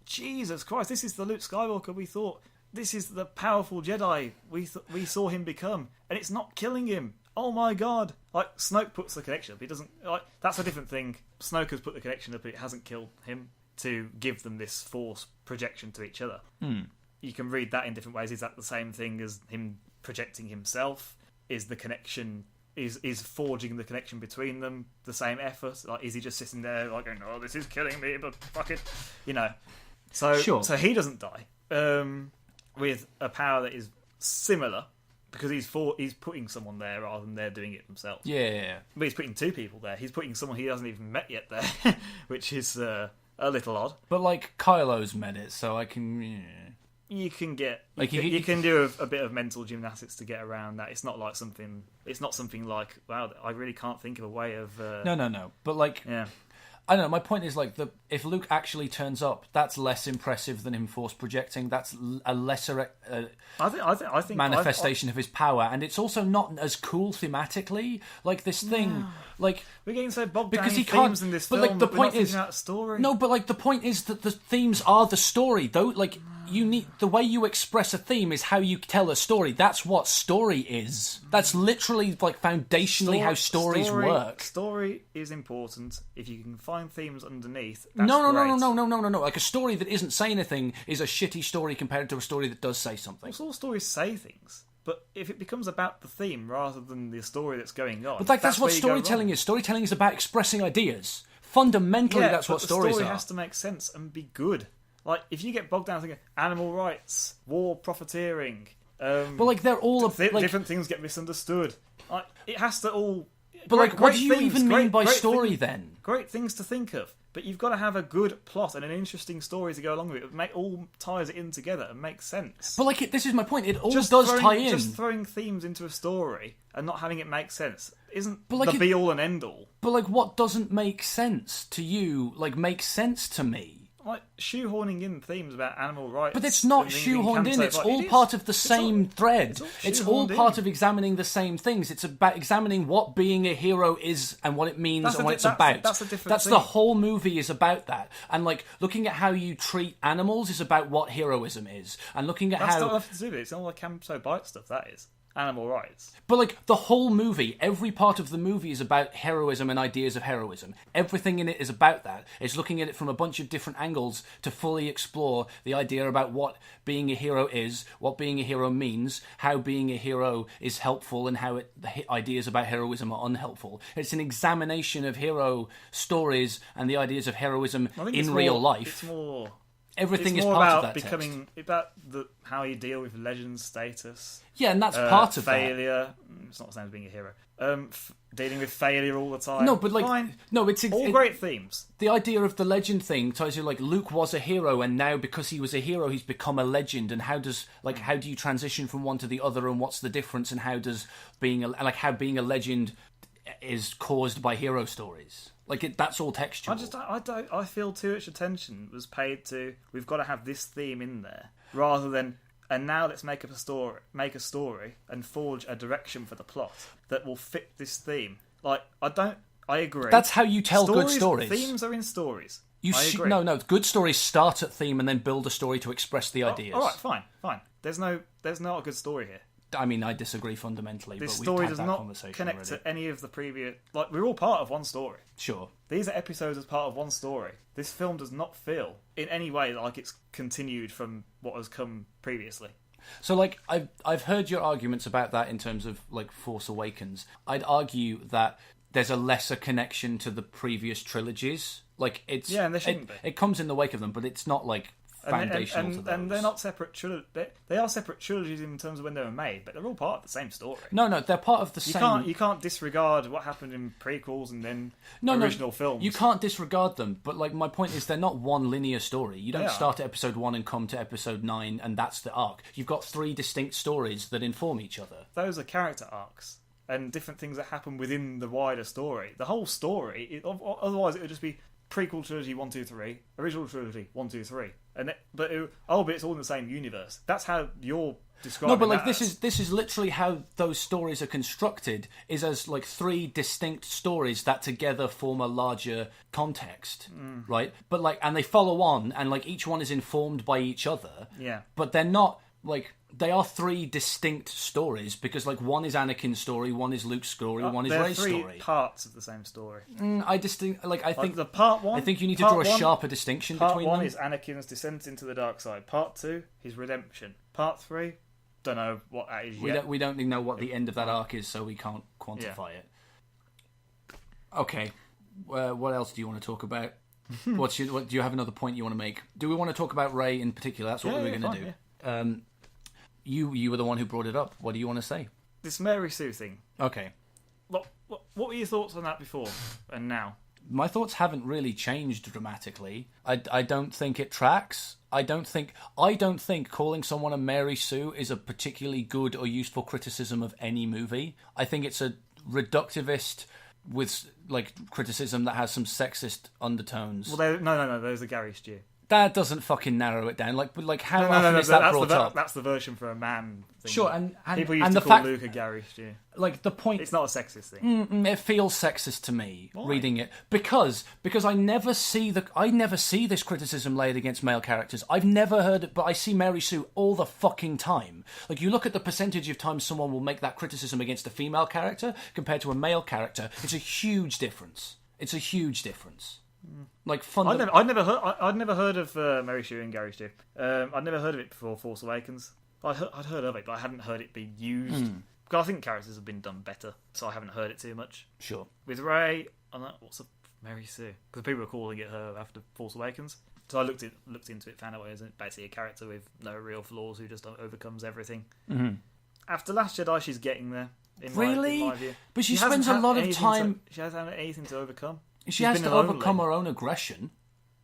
Jesus Christ, this is the Luke Skywalker we thought. This is the powerful Jedi we saw him become, and it's not killing him. Oh my God! Snoke puts the connection up. He doesn't. That's a different thing. Snoke has put the connection up. It hasn't killed him to give them this Force projection to each other. You can read that in different ways. Is that the same thing as him projecting himself? Is the connection? Is forging the connection between them the same effort? Is he just sitting there going, "Oh, this is killing me," but fuck it, So, sure. So he doesn't die with a power that is similar because he's putting someone there rather than they're doing it themselves. Yeah. But he's putting two people there. He's putting someone he hasn't even met yet there, which is a little odd. But Kylo's met it, so I can. Yeah. You can get you can do a bit of mental gymnastics to get around that. It's not something. It's not something like, wow, I really can't think of a way of. No. But yeah. I don't know. My point is if Luke actually turns up, that's less impressive than him Force projecting. That's a lesser I think manifestation of his power, and it's also not as cool thematically. This thing, we're getting so bogged down because in themes in this film. But the point is, story. No, but the point is that the themes are the story, though. You need the way you express a theme is how you tell a story. That's what story is. That's literally foundationally how stories work. Story is important. If you can find themes underneath, No. great. A story that isn't saying anything is a shitty story compared to a story that does say something. All stories say things, but if it becomes about the theme rather than the story that's going on, but that's what storytelling is. Storytelling is about expressing ideas. Fundamentally, that's what stories are. The story has to make sense and be good. If you get bogged down thinking animal rights, war, profiteering, but they're all different things get misunderstood. It has to all. But what do you even mean by story then? Great things to think of, but you've got to have a good plot and an interesting story to go along with it. All ties it in together and makes sense. But this is my point. It all tie in. Just throwing themes into a story and not having it make sense isn't the be all and end all. But what doesn't make sense to you? Makes sense to me. like shoehorning in themes about animal rights. But it's not and things being shoehorned in. cancelled. It's Like, all it is. part of the It's same thread. It's all shoehorned part in. of examining the same things. It's about examining what being a hero is and what it means and what it's about. That's a different That's thing. the whole movie is about that. And like looking at how you treat animals is about what heroism is. And looking at That's how not nothing to do with it. It's all the Camso Bite stuff, that is. Animal rights. But like the whole movie, every part of the movie is about heroism and ideas of heroism. Everything in it is about that. It's looking at it from a bunch of different angles to fully explore the idea about what being a hero is, what being a hero means, how being a hero is helpful, and how the ideas about heroism are unhelpful. It's an examination of hero stories and the ideas of heroism in real life. Everything is more part about of that becoming about how you deal with legend status. Yeah, and that's part of failure. It's not the same as being a hero. Dealing with failure all the time. No, but like, fine. no, it's all great themes. The idea of the legend thing tells you like Luke was a hero, and now because he was a hero, he's become a legend. And how do you transition from one to the other, and what's the difference? And how does being a legend is caused by hero stories? Like that's all textual. I feel too much attention was paid to. We've got to have this theme in there, rather than. And now let's make a story, and forge a direction for the plot that will fit this theme. Like I agree. That's how you tell good stories. Themes are in stories. I agree. No. Good stories start at theme and then build a story to express the ideas. All right, fine. There's not a good story here. I mean, I disagree fundamentally. This but story we've does had that not conversation connect already. to any of the previous. Like we're all part of one story. Sure. These are episodes as part of one story. This film does not feel in any way like it's continued from what has come previously. So, like, I've heard your arguments about that in terms of like Force Awakens. I'd argue that there's a lesser connection to the previous trilogies. Like, it's and there shouldn't be. It comes in the wake of them, but it's not like foundational to those. And they're not separate trilogies. They are separate trilogies in terms of when they were made, but they're all part of the same story. No, they're part of the same. You can't disregard what happened in prequels and then original films. You can't disregard them, but like my point is, they're not one linear story. You don't They are. start at episode 1 and come to episode 9, and that's the arc. You've got 3 distinct stories that inform each other. Those are character arcs and different things that happen within the wider story. The whole story, otherwise it would just be prequel trilogy 1, 2, 3, original trilogy 1, 2, 3, but it's all in the same universe. That's how you're describing. No, but like that this is literally how those stories are constructed. Is as like 3 distinct stories that together form a larger context, right? But like, and they follow on, and like each one is informed by each other. Yeah. But they're not like. They are 3 distinct stories because, like, one is Anakin's story, one is Luke's story, one is Rey's story. They're 3 parts of the same story. I think the part 1. I think you need to draw a sharper distinction between them. Part 1 is Anakin's descent into the dark side. Part 2, his redemption. Part 3, don't know what that is yet. We don't even know what the end of that arc is, so we can't quantify it. Okay, what else do you want to talk about? Do you have another point you want to make? Do we want to talk about Rey in particular? That's what we were going to do. Yeah. You were the one who brought it up. What do you want to say? This Mary Sue thing. Okay. What were your thoughts on that before and now? My thoughts haven't really changed dramatically. I don't think it tracks. I don't think calling someone a Mary Sue is a particularly good or useful criticism of any movie. I think it's a reductivist with like criticism that has some sexist undertones. Well, no. There's a Gary Stew. That doesn't fucking narrow it down. Like how often is that brought up? That's the version for a man thing. Sure, and people used and to the call fact, Luke a Gary Stew. Like the point, it's not a sexist thing. It feels sexist to me. Why? Reading it because I never see this criticism laid against male characters. I've never heard it, but I see Mary Sue all the fucking time. Like you look at the percentage of times someone will make that criticism against a female character compared to a male character. It's a huge difference. Like I'd never heard of Mary Sue and Gary Stew. I'd never heard of it before Force Awakens. I'd heard of it, but I hadn't heard it being used. Because I think characters have been done better, so I haven't heard it too much. Sure. With Rey, I'm like, what's a Mary Sue? Because people are calling it her after Force Awakens. So I looked into it, found out it was basically a character with no real flaws who just overcomes everything. Mm-hmm. After Last Jedi, she's getting there. In my view. But she spends a lot of time. She hasn't had anything to overcome. She has to overcome her own aggression.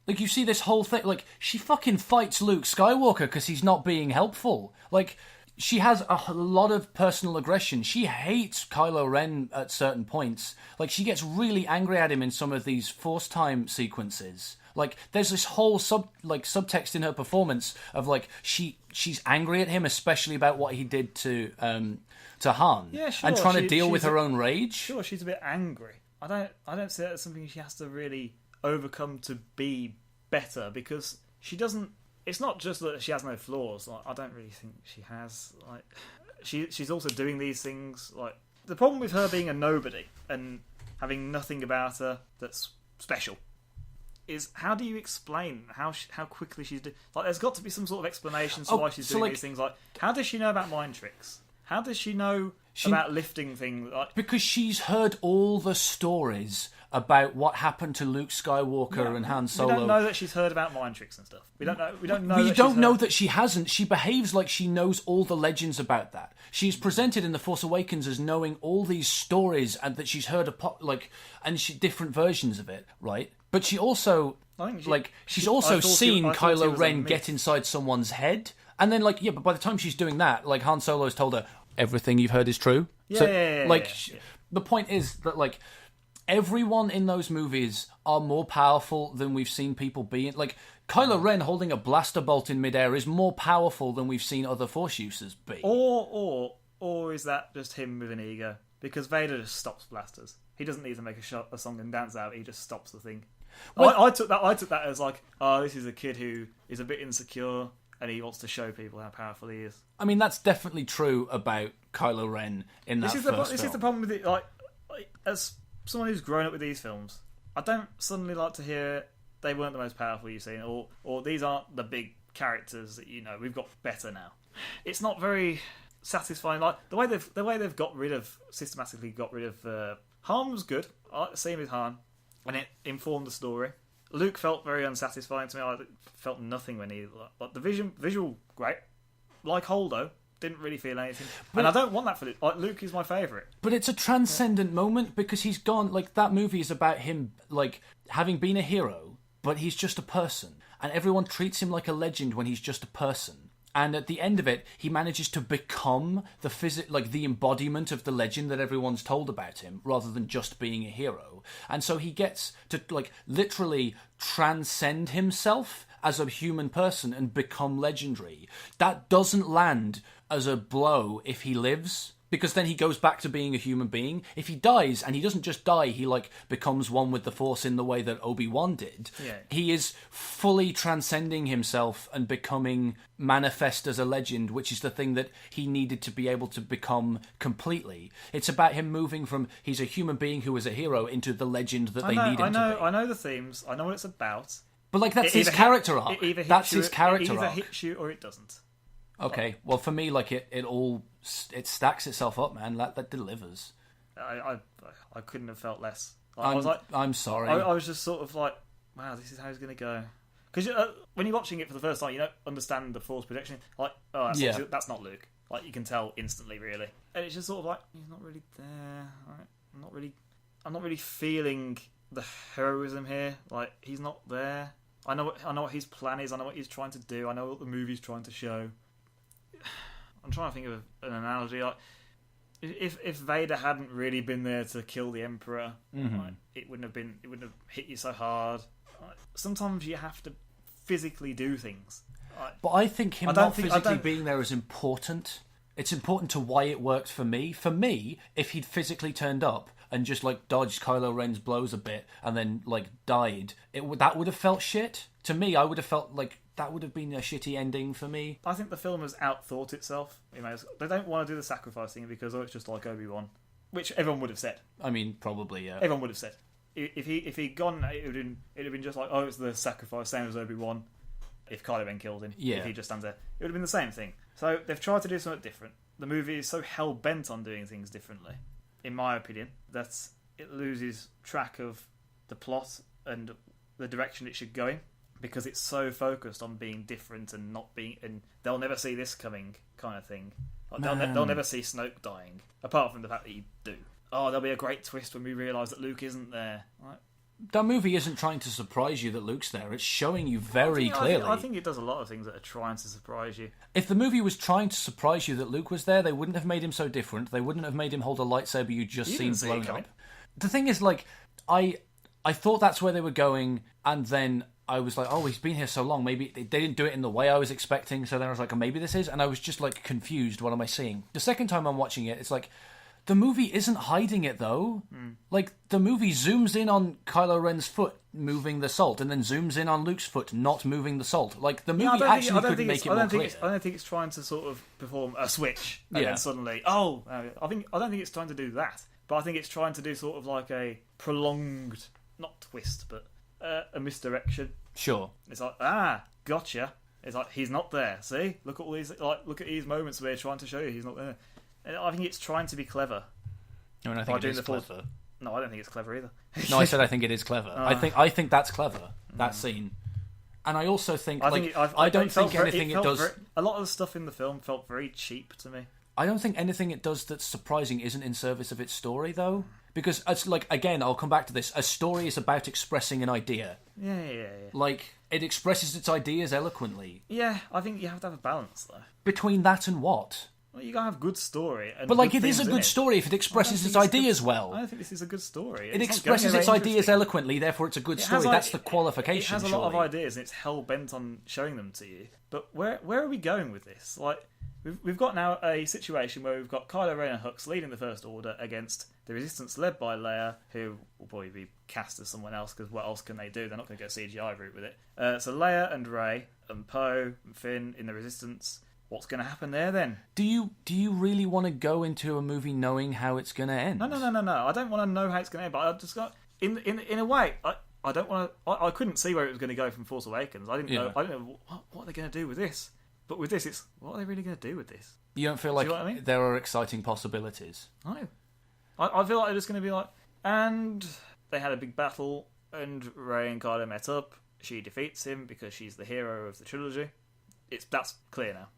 Like, you see this whole thing, like, she fucking fights Luke Skywalker because he's not being helpful. Like, she has a lot of personal aggression. She hates Kylo Ren at certain points. Like, she gets really angry at him in some of these Force time sequences. Like, there's this whole subtext in her performance of like she's angry at him, especially about what he did to Han, Yeah, sure. and trying to deal with her own rage. Sure, she's a bit angry. I don't see that as something she has to really overcome to be better, because she doesn't. It's not just that she has no flaws. Like, I don't really think she has. Like, she's also doing these things. Like, the problem with her being a nobody and having nothing about her that's special is, how do you explain how quickly she's doing? Like, there's got to be some sort of explanation for why she's doing these things. Like, how does she know about mind tricks? How does she know about lifting things? Like, because she's heard all the stories about what happened to Luke Skywalker and Han Solo. We don't know that she's heard about mind tricks and stuff. We don't know. We don't know that she hasn't. She behaves like she knows all the legends about that. She's presented in The Force Awakens as knowing all these stories, and that she's heard different versions of it, right? But she also she's also seen Kylo Ren get inside someone's head, and then but by the time she's doing that, like, Han Solo's told her everything you've heard is true. The point is that everyone in those movies are more powerful than we've seen people be. Like, Kylo Ren holding a blaster bolt in midair is more powerful than we've seen other Force users be. Or is that just him with an ego? Because Vader just stops blasters. He doesn't need to make a song and dance out. He just stops the thing. Well, I took that as like, oh, this is a kid who is a bit insecure and he wants to show people how powerful he is. I mean, that's definitely true about Kylo Ren in that first film. This is the problem with it. Like, as someone who's grown up with these films, I don't suddenly like to hear they weren't the most powerful you've seen, or these aren't the big characters that we've got better now. It's not very satisfying. Like, the way they've systematically got rid of Han was good. I like the scene with Han, and it informed the story. Luke felt very unsatisfying to me. I felt nothing when he the visual great. Like Holdo, didn't really feel anything, and I don't want that for Luke. Like, Luke is my favourite. But it's a transcendent moment, because he's gone. Like, that movie is about him, having been a hero, but he's just a person, and everyone treats him like a legend when he's just a person. And at the end of it, he manages to become the embodiment of the legend that everyone's told about him, rather than just being a hero. And so he gets to literally transcend himself as a human person and become legendary. That doesn't land as a blow if he lives, because then he goes back to being a human being. If he dies, and he doesn't just die, he becomes one with the Force in the way that Obi-Wan did. Yeah. He is fully transcending himself and becoming manifest as a legend, which is the thing that he needed to be able to become completely. It's about him moving from he's a human being who is a hero into the legend that they need him to be. I know the themes. I know what it's about. But that's his character arc. That's his character arc. It either hits you or it doesn't. Okay, well, for me, it stacks itself up, man. That delivers. I couldn't have felt less. I'm sorry. I was just sort of like, wow, this is how it's going to go. Because when you're watching it for the first time, you don't understand the Force projection. Like, oh, that's not Luke. Like, you can tell instantly, really. And it's just sort of like, he's not really there. Right? I'm not really feeling the heroism here. Like, he's not there. I know what his plan is. I know what he's trying to do. I know what the movie's trying to show. I'm trying to think of an analogy. Like, if Vader hadn't really been there to kill the Emperor, it wouldn't have hit you so hard. Sometimes you have to physically do things. But I think him physically being there is important. It's important to why it worked for me. For me, if he'd physically turned up and just dodged Kylo Ren's blows a bit and then died, that would have felt shit. To me, I would have felt like that would have been a shitty ending for me. I think the film has outthought itself. They don't want to do the sacrifice thing because it's just like Obi-Wan, which everyone would have said. I mean, probably, yeah. Everyone would have said. If he'd gone, it'd have been just like, oh, it's the sacrifice, same as Obi-Wan. If Kylo Ren killed him, if he just stands there, it would have been the same thing. So they've tried to do something different. The movie is so hell bent on doing things differently, in my opinion, that it loses track of the plot and the direction it should go in, because it's so focused on being different and not being, and they'll never see this coming kind of thing. They'll never see Snoke dying, apart from the fact that you do. Oh, there'll be a great twist when we realise that Luke isn't there. Right? That movie isn't trying to surprise you that Luke's there. It's showing you very clearly. I think it does a lot of things that are trying to surprise you. If the movie was trying to surprise you that Luke was there, they wouldn't have made him so different. They wouldn't have made him hold a lightsaber you'd just seen blown up. The thing is, I thought that's where they were going, and then I was like, oh, he's been here so long. Maybe they didn't do it in the way I was expecting. So then I was like, oh, maybe this is. And I was just like confused. What am I seeing? The second time I'm watching it, it's like the movie isn't hiding it though. Like the movie zooms in on Kylo Ren's foot moving the salt, and then zooms in on Luke's foot not moving the salt. Like the movie actually could make it more clear. I don't think it's trying to sort of perform a switch and Yeah. then suddenly, I don't think it's trying to do that. But I think it's trying to do sort of like a prolonged, not twist, but a misdirection. Sure. It's like, gotcha. It's like he's not there. See, look at all these, look at these moments where they're trying to show you he's not there. And I think it's trying to be clever. I mean, I think it is clever. No, I don't think it's clever either. No, I said I think it is clever. I think that's clever. That scene. And I also think I don't think anything it does. A lot of the stuff in the film felt very cheap to me. I don't think anything it does that's surprising isn't in service of its story, though. Because it's like, again, I'll come back to this. A story is about expressing an idea. Yeah. Like, it expresses its ideas eloquently. Yeah, I think you have to have a balance though. Between that and what? Well, you gotta have good story. And but like, good it is a things good in story if it expresses its ideas well. I don't think this is a good story. It It's not expresses going its anywhere ideas interesting. eloquently, therefore it's a good story. That's the qualification. It has a lot of surely. ideas and it's hell bent on showing them to you. But where are we going with this? Like, we've got now a situation where we've got Kylo Ren and Hux leading the First Order against the Resistance led by Leia, who will probably be cast as someone else because what else can they do? They're not going to go CGI route with it. So Leia and Rey and Poe and Finn in the Resistance. What's going to happen there then? Do you really want to go into a movie knowing how it's going to end? No. I don't want to know how it's going to end, but I just got in a way. I don't want to. I couldn't see where it was going to go from Force Awakens. I didn't know. I don't know what are they going to do with this. But with this, it's what are they really going to do with this? You don't feel like you know what I mean? there are exciting possibilities. No. I feel like they're just going to be like, and they had a big battle, and Rey and Kylo met up. She defeats him because she's the hero of the trilogy. That's clear now.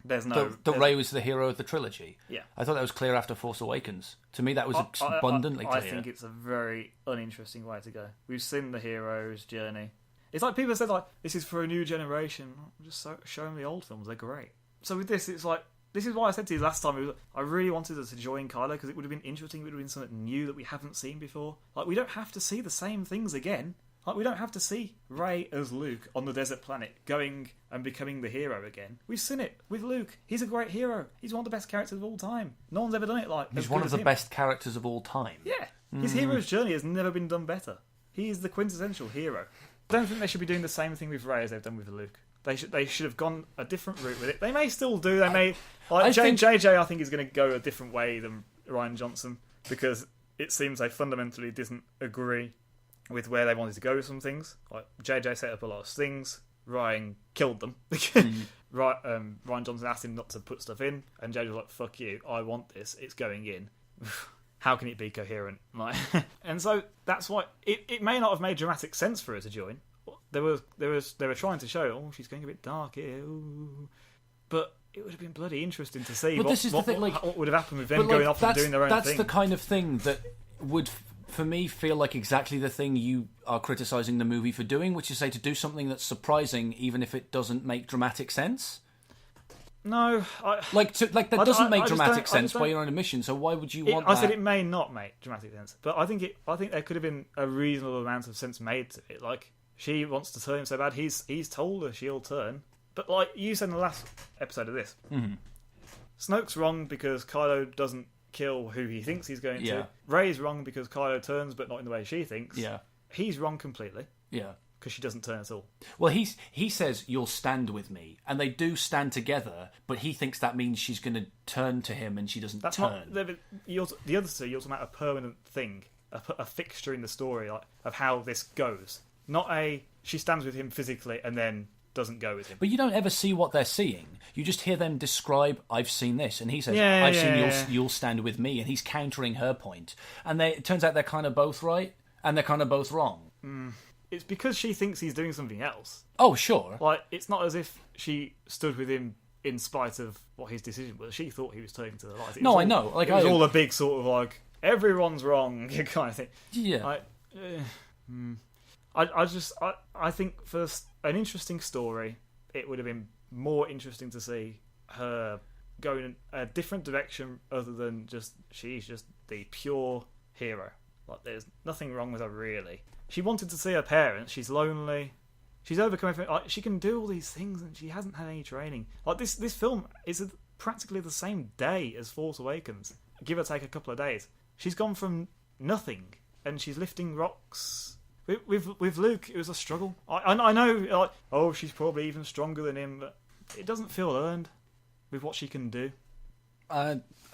There's no... Rey was the hero of the trilogy? Yeah. I thought that was clear after Force Awakens. To me, that was abundantly clear. I think it's a very uninteresting way to go. We've seen the hero's journey. It's like people said, like, this is for a new generation. Just show them the old films. They're great. So with this, it's like... This is why I said to you last time, I really wanted us to join Kylo because it would have been interesting. It would have been something new that we haven't seen before. Like, we don't have to see the same things again. Like, we don't have to see Rey as Luke on the desert planet going and becoming the hero again. We've seen it with Luke. He's a great hero. He's one of the best characters of all time. No one's ever done it like He's one of the best characters of all time. Yeah. His hero's journey has never been done better. He is the quintessential hero. I don't think they should be doing the same thing with Rey as they've done with Luke. They should have gone a different route with it. They may still do. They may... Like, JJ, I think, is going to go a different way than Rian Johnson because it seems they fundamentally didn't agree with where they wanted to go with some things. Like, JJ set up a lot of things. Ryan killed them. Rian Johnson asked him not to put stuff in, and JJ was like, fuck you, I want this, it's going in. How can it be coherent? Like, and so that's why it may not have made dramatic sense for her to join. They were trying to show, oh, she's going a bit dark here. Ooh. But it would have been bloody interesting to see what would have happened with them going off and doing their own thing. That's the kind of thing that would... for me, feel like exactly the thing you are criticising the movie for doing, which is, say, to do something that's surprising even if it doesn't make dramatic sense. No. That doesn't make dramatic sense by your own admission, so why would you want that? I said it may not make dramatic sense, but I think there could have been a reasonable amount of sense made to it. Like, she wants to turn him so bad, he's told her she'll turn. But like you said in the last episode of this, Snoke's wrong because Kylo doesn't kill who he thinks he's going to. Rey's wrong because Kylo turns, but not in the way she thinks. Yeah. He's wrong completely. Yeah. Because she doesn't turn at all. Well, he says, you'll stand with me. And they do stand together, but he thinks that means she's going to turn to him and she doesn't turn. The other two, you're talking about a permanent thing, a fixture in the story of how this goes. Not she stands with him physically and then doesn't go with him. But you don't ever see what they're seeing. You just hear them describe, I've seen this. And he says, I've seen you'll stand with me. And he's countering her point. And it turns out they're kind of both right and they're kind of both wrong. It's because she thinks he's doing something else. Oh, sure. Like, it's not as if she stood with him in spite of what his decision was. She thought he was turning to the light. I know. Like, it was all a big sort of like, everyone's wrong kind of thing. Yeah. I think for an interesting story, it would have been more interesting to see her go in a different direction other than she's just the pure hero. Like, there's nothing wrong with her, really. She wanted to see her parents. She's lonely. She's overcome everything. Like, she can do all these things, and she hasn't had any training. Like this film is practically the same day as Force Awakens, give or take a couple of days. She's gone from nothing, and she's lifting rocks. With Luke, it was a struggle. I know, like, oh, she's probably even stronger than him, but it doesn't feel earned with what she can do.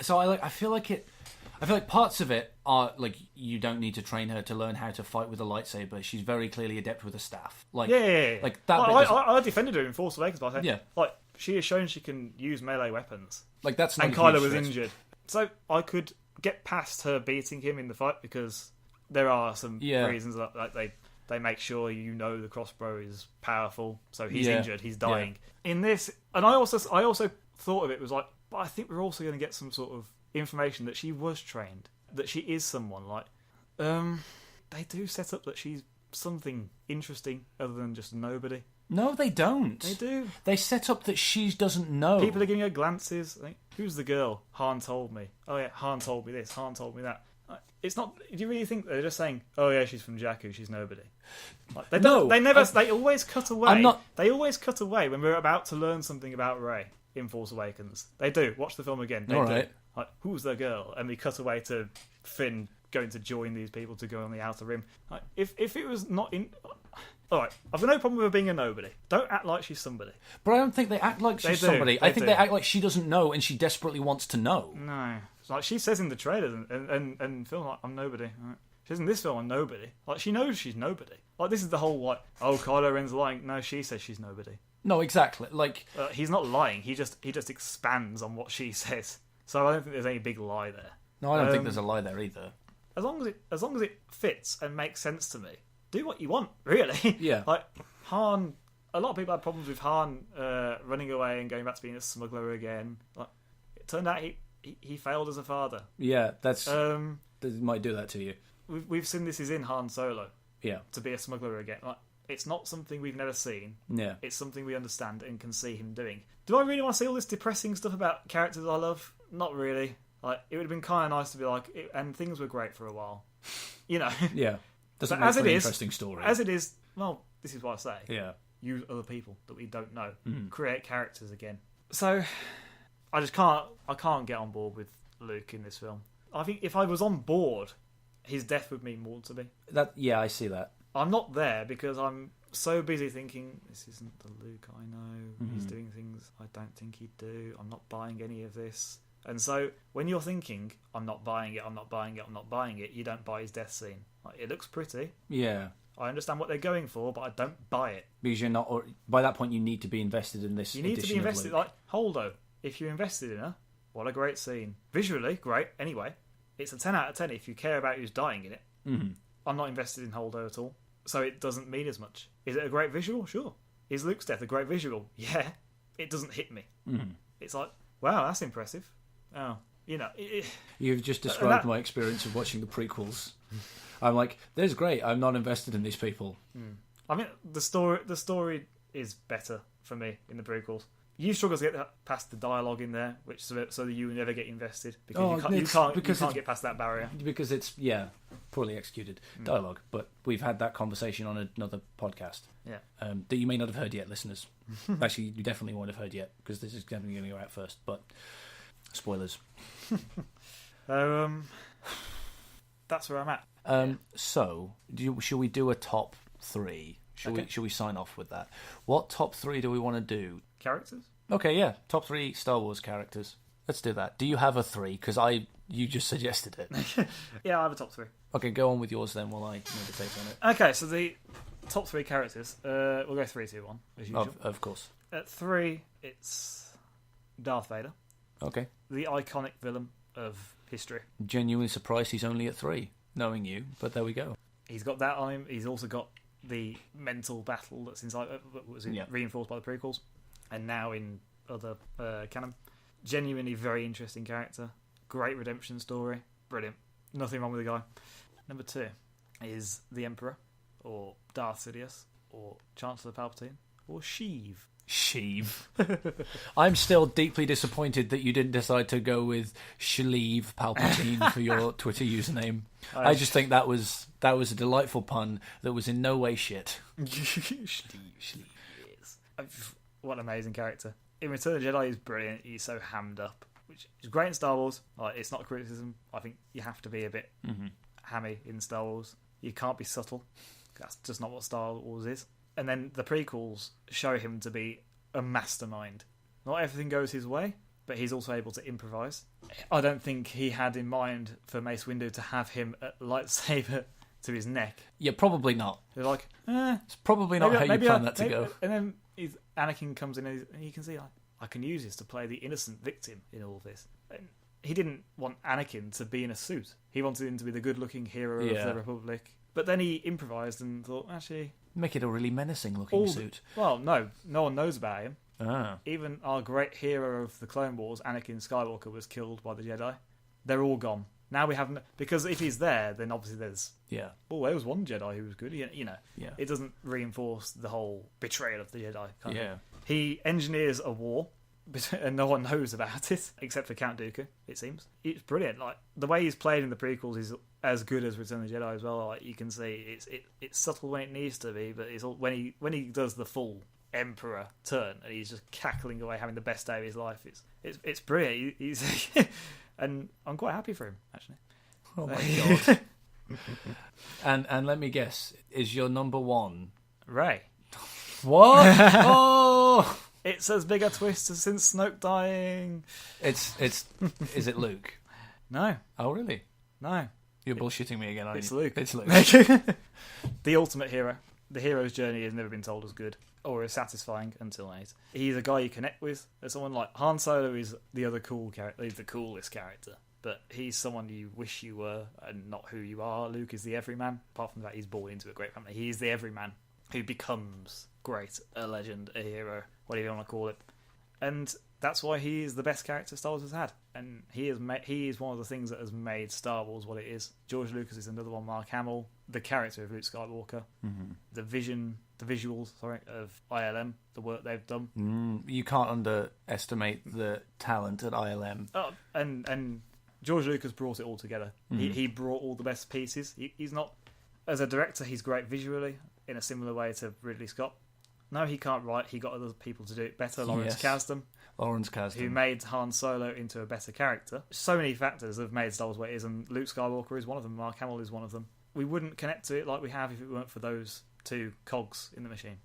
So I feel like parts of it are like you don't need to train her to learn how to fight with a lightsaber. She's very clearly adept with a staff. Like yeah. Like that. I defended her in Force Awakens by saying, yeah, like she has shown she can use melee weapons. Like that's not and Kylo was injured, so I could get past her beating him in the fight because there are some reasons that like they make sure the crossbow is powerful, so he's injured, he's dying. In this, and I also thought of it was like, but I think we're also going to get some sort of information that she was trained, that she is someone like. They do set up that she's something interesting other than just nobody. No, they don't. They do. They set up that she doesn't know. People are giving her glances. Like, who's the girl? Han told me. Oh yeah, Han told me this. Han told me that. It's not. Do you really think they're just saying, "Oh yeah, she's from Jakku. She's nobody"? Like, they don't. They never. They always cut away. They always cut away when we're about to learn something about Rey in Force Awakens. They do. Watch the film again. They All do. right. Like, who's the girl? And we cut away to Finn going to join these people to go on the Outer Rim. Like, if it was not in. All right, I've got no problem with her being a nobody. Don't act like she's somebody. But I don't think they act like she's somebody. I think they act like she doesn't know and she desperately wants to know. No. It's like she says in the trailers and film, like, I'm nobody. Right? She says in this film, I'm nobody. Like, she knows she's nobody. Like, this is the whole, like, oh, Kylo Ren's lying. No, she says she's nobody. No, exactly. Like, he's not lying. He just expands on what she says. So I don't think there's any big lie there. No, I don't think there's a lie there either. As long as it fits and makes sense to me, do what you want, really. Yeah. Like, Han, a lot of people had problems with Han running away and going back to being a smuggler again. Like, it turned out he failed as a father. Yeah, that's they might do that to you. We've seen this is in Han Solo. Yeah. To be a smuggler again. Like, it's not something we've never seen. Yeah. It's something we understand and can see him doing. Do I really want to see all this depressing stuff about characters I love? Not really. Like, it would have been kind of nice to be like, and things were great for a while. You know? Yeah. Doesn't make for an an interesting story. As it is, well, this is what I say. Yeah. Use other people that we don't know. Create characters again. So, I can't get on board with Luke in this film. I think if I was on board, his death would mean more to me. Yeah, I see that. I'm not there because I'm so busy thinking, this isn't the Luke I know. He's doing things I don't think he'd do. I'm not buying any of this. And so, when you're thinking, I'm not buying it, you don't buy his death scene. Like, it looks pretty. Yeah. I understand what they're going for, but I don't buy it. Because you're not, or by that point you need to be invested in this. You need to be invested. Like, Holdo, if you're invested in her, what a great scene. Visually, great. Anyway, it's a 10 out of 10 if you care about who's dying in it. I'm not invested in Holdo at all, so it doesn't mean as much. Is it a great visual? Sure. Is Luke's death a great visual? Yeah. It doesn't hit me. It's like, wow, that's impressive. Oh, you know. You've just described my experience of watching the prequels. I'm like, this is great. I'm not invested in these people. I mean, the story is better for me in the prequels. You struggle to get past the dialogue in there, which so that you never get invested because you can't get past that barrier because it's poorly executed dialogue. But we've had that conversation on another podcast. Yeah, that you may not have heard yet, listeners. Actually, you definitely won't have heard yet because this is definitely going to go out first. But spoilers. That's where I'm at. So, shall we do a top 3? Should we sign off with that? What top 3 do we want to do? Characters? Okay, yeah. Top 3 Star Wars characters. Let's do that. Do you have a 3? Because you just suggested it. Yeah, I have a top 3. Okay, go on with yours then while I meditate on it. Okay, so the top 3 characters. We'll go 3, 2, 1, as usual. Of course. At 3, it's Darth Vader. Okay. The iconic villain of history. Genuinely surprised he's only at 3, knowing you, but there we go. He's got that on him. He's also got the mental battle that's inside, reinforced by the prequels, and now in other canon. Genuinely very interesting character. Great redemption story. Brilliant. Nothing wrong with the guy. Number 2 is the Emperor, or Darth Sidious, or Chancellor Palpatine, or Sheev. Sheev. I'm still deeply disappointed that you didn't decide to go with Shaleev Palpatine for your Twitter username. I just think that was a delightful pun that was in no way shit. Sheev, yes. What an amazing character. In Return of the Jedi, he's brilliant. He's so hammed up, which is great in Star Wars. Like, it's not a criticism. I think you have to be a bit hammy in Star Wars. You can't be subtle. That's just not what Star Wars is. And then the prequels show him to be a mastermind. Not everything goes his way, but he's also able to improvise. I don't think he had in mind for Mace Windu to have him a lightsaber to his neck. Yeah, probably not. They're like, it's probably not how you plan that to go. And then Anakin comes in and you can see, like, I can use this to play the innocent victim in all this. And he didn't want Anakin to be in a suit. He wanted him to be the good-looking hero of the Republic. But then he improvised and thought, actually... Make it a really menacing-looking suit. Well, no one knows about him. Ah. Even our great hero of the Clone Wars, Anakin Skywalker, was killed by the Jedi. They're all gone. Now we have... Because if he's there, then obviously there's... Yeah. Oh, there was one Jedi who was good. You know, yeah. It doesn't reinforce the whole betrayal of the Jedi. Kind of. He engineers a war, and no one knows about it, except for Count Dooku, it seems. It's brilliant. Like, the way he's played in the prequels is as good as Return of the Jedi as well. Like, you can see it's subtle when it needs to be, but it's all, when he does the full Emperor turn and he's just cackling away, having the best day of his life. It's brilliant. He's and I'm quite happy for him, actually. Oh my god! and let me guess, is your number one Rey? What? Oh! It's as big a twist as since Snoke dying. Is it Luke? No. Oh, really? No. You're bullshitting me again, aren't It's you? Luke. It's Luke. The ultimate hero. The hero's journey has never been told as good or as satisfying until now. He's a guy you connect with. There's someone like Han Solo is the other cool character. He's the coolest character. But he's someone you wish you were and not who you are. Luke is the everyman. Apart from that, he's born into a great family. He's the everyman who becomes great, a legend, a hero, whatever you want to call it. And that's why he is the best character Star Wars has had. And he is one of the things that has made Star Wars what it is. George Lucas is another one, Mark Hamill, the character of Luke Skywalker, the visuals of ILM, the work they've done. You can't underestimate the talent at ILM. Oh, and George Lucas brought it all together. He brought all the best pieces. He's not... As a director, he's great visually, in a similar way to Ridley Scott. No, he can't write. He got other people to do it better. Lawrence Kasdan, who made Han Solo into a better character. So many factors have made Star Wars what it is, and Luke Skywalker is one of them. Mark Hamill is one of them. We wouldn't connect to it like we have if it weren't for those two cogs in the machine.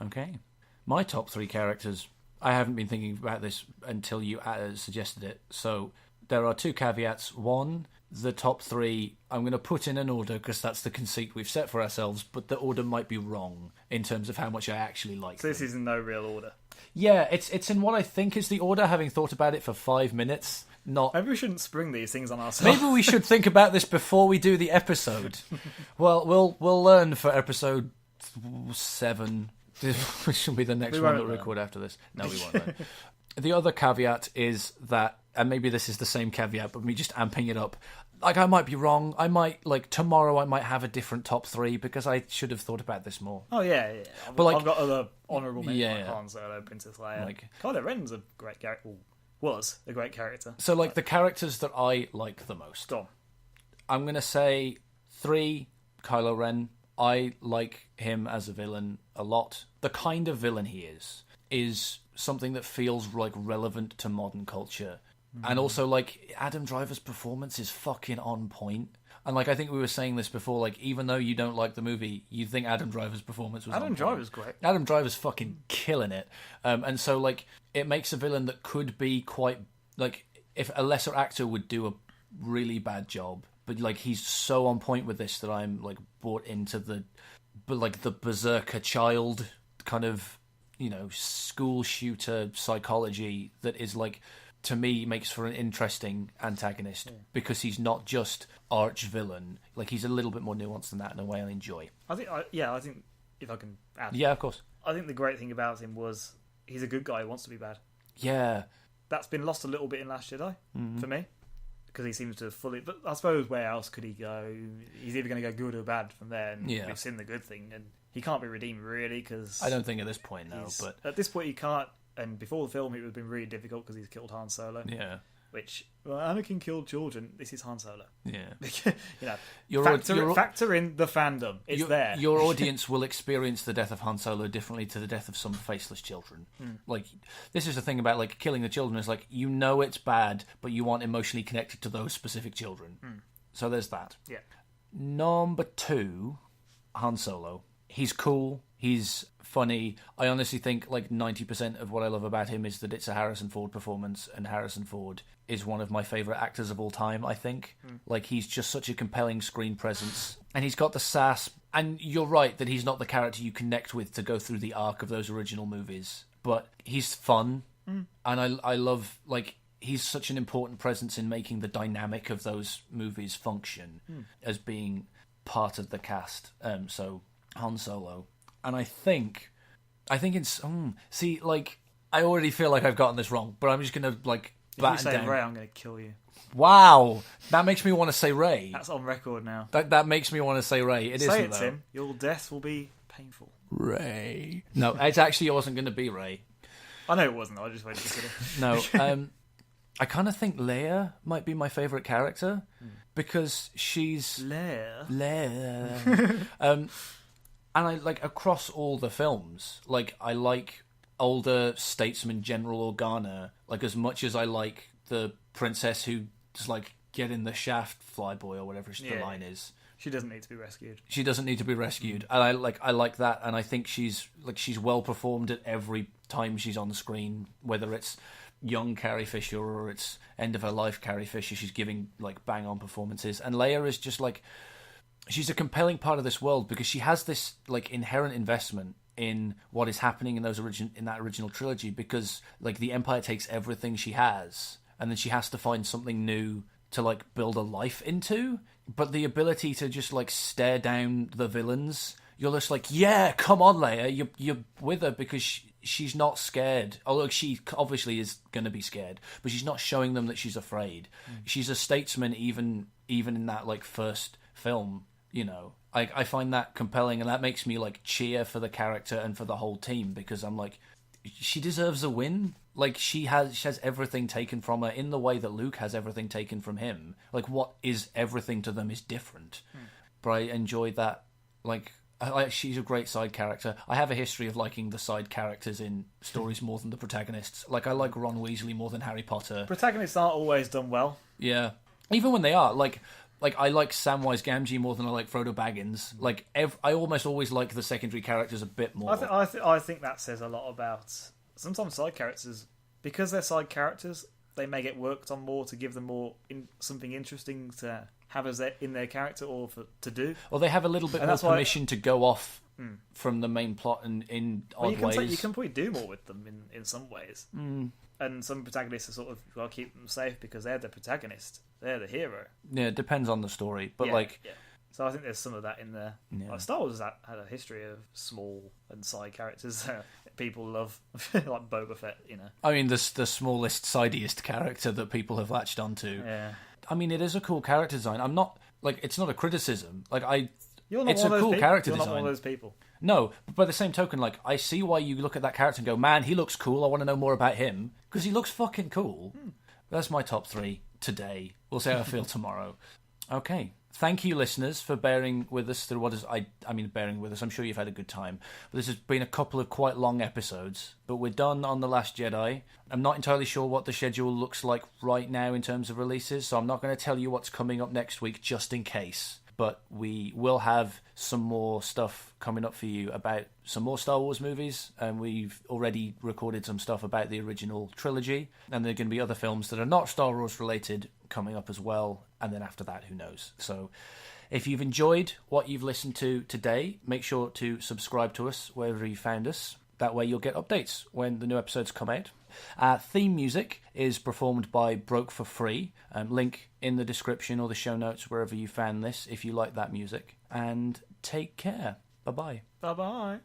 Okay. My top three characters, I haven't been thinking about this until you suggested it. So there are two caveats. One, the top three, I'm going to put in an order because that's the conceit we've set for ourselves, but the order might be wrong in terms of how much I actually like So this is in no real order. Yeah, it's in what I think is the order, having thought about it for 5 minutes. Maybe we shouldn't spring these things on ourselves. Maybe we should think about this before we do the episode. Well, we'll learn for episode 7, which will be the next one that we record after this. No, we won't learn. The other caveat is that, and maybe this is the same caveat, but me just amping it up. Like, I might be wrong. I might, tomorrow I might have a different top three because I should have thought about this more. Oh, yeah. But I've got other honourable mentions like Han Solo, Princess Leia. Kylo Ren's a great character. Was a great character. So, the characters that I like the most. Go on. I'm going to say 3, Kylo Ren. I like him as a villain a lot. The kind of villain he is something that feels, relevant to modern culture. And also, Adam Driver's performance is fucking on point. And, I think we were saying this before, even though you don't like the movie, you think Adam Driver's performance was on point. Adam Driver's great. Adam Driver's fucking killing it. And so, it makes a villain that could be quite... if a lesser actor would do a really bad job, but, he's so on point with this that I'm, brought into the berserker child kind of, school shooter psychology that is, to me, makes for an interesting antagonist because he's not just arch villain. He's a little bit more nuanced than that in a way I enjoy. I think if I can add, yeah, of course. I think the great thing about him was he's a good guy who wants to be bad. Yeah, that's been lost a little bit in Last Jedi for me because he seems to have fully. But I suppose where else could he go? He's either going to go good or bad from there. And we've seen the good thing, and he can't be redeemed really because I don't think at this point, no. But at this point he can't. And before the film, it would have been really difficult because he's killed Han Solo. yeah, Which, well, Anakin killed children. This is Han Solo. yeah. Factor in the fandom. It's there. Your audience will experience the death of Han Solo differently to the death of some faceless children. Like, this is the thing about like killing the children is like you know it's bad, but you aren't emotionally connected to those specific children. So there's that. Yeah. Number 2, Han Solo. He's cool. He's funny. I honestly think like 90% of what I love about him is that it's a Harrison Ford performance, and Harrison Ford is one of my favourite actors of all time, I think. Like, he's just such a compelling screen presence. And he's got the sass. And you're right that he's not the character you connect with to go through the arc of those original movies. But he's fun. And I love, like, he's such an important presence in making the dynamic of those movies function as being part of the cast. So, Han Solo. And I think it's... see, like, I already feel like I've gotten this wrong, but I'm just going to, like, batten If you say down. Rey, I'm going to kill you. Wow! That makes me want to say Rey. That's on record now. That makes me want to say Rey. It Say isn't, it, though. Tim. Your death will be painful. Rey. No, it actually wasn't going to be Rey. I know it wasn't. I just waited to consider. No, I kind of think Leia might be my favourite character because she's... Leia. And I like across all the films, like I like older statesman General Organa, like as much as I like the princess who just like get in the shaft, flyboy or whatever the line is. She doesn't need to be rescued. She doesn't need to be rescued, and I like that, and I think she's well performed at every time she's on the screen, whether it's young Carrie Fisher or it's end of her life Carrie Fisher. She's giving like bang on performances, and Leia is just like. She's a compelling part of this world because she has this like inherent investment in what is happening in that original trilogy, because like the Empire takes everything she has and then she has to find something new to like build a life into. But the ability to just like stare down the villains, you're just like, yeah, come on, Leia, you're with her because she's not scared. Although she obviously is going to be scared, but she's not showing them that she's afraid. She's a statesman even in that like first film. You know, I find that compelling, and that makes me like cheer for the character and for the whole team, because I'm like, she deserves a win. Like she has everything taken from her in the way that Luke has everything taken from him. Like what is everything to them is different. But I enjoy that. Like she's a great side character. I have a history of liking the side characters in stories more than the protagonists. Like I like Ron Weasley more than Harry Potter. Protagonists aren't always done well. Yeah, even when they are like I like Samwise Gamgee more than I like Frodo Baggins. Like I almost always like the secondary characters a bit more. I think that says a lot about sometimes side characters, because they're side characters. They may get worked on more to give them more something interesting to have as in their character or to do. Or they have a little bit more permission to go off from the main plot and in odd ways. You can probably do more with them in some ways. And some protagonists are sort of, well, keep them safe because they're the protagonist. They're the hero. Yeah, it depends on the story. But So I think there's some of that in there. Yeah. Like Star Wars had a history of small and side characters that people love, like Boba Fett, you know. I mean, the smallest, sidiest character that people have latched onto. Yeah. I mean, it is a cool character design. I'm not, like, it's not a criticism. Like, You're not it's a cool character design. You're not one of those people. No, but by the same token, like, I see why you look at that character and go, man, he looks cool, I want to know more about him, because he looks fucking cool. That's my top 3 today. We'll see how I feel tomorrow. Okay. Thank you, listeners, for bearing with us through what is... bearing with us. I'm sure you've had a good time. But this has been a couple of quite long episodes. But we're done on The Last Jedi. I'm not entirely sure what the schedule looks like right now in terms of releases, so I'm not going to tell you what's coming up next week, just in case. But we will have some more stuff coming up for you about some more Star Wars movies, and we've already recorded some stuff about the original trilogy, and there are going to be other films that are not Star Wars related coming up as well, and then after that, who knows. So if you've enjoyed what you've listened to today, make sure to subscribe to us wherever you found us. That way you'll get updates when the new episodes come out. Theme music is performed by Broke for Free. Link in the description or the show notes wherever you found this if you like that music. And take care. Bye-bye. Bye-bye.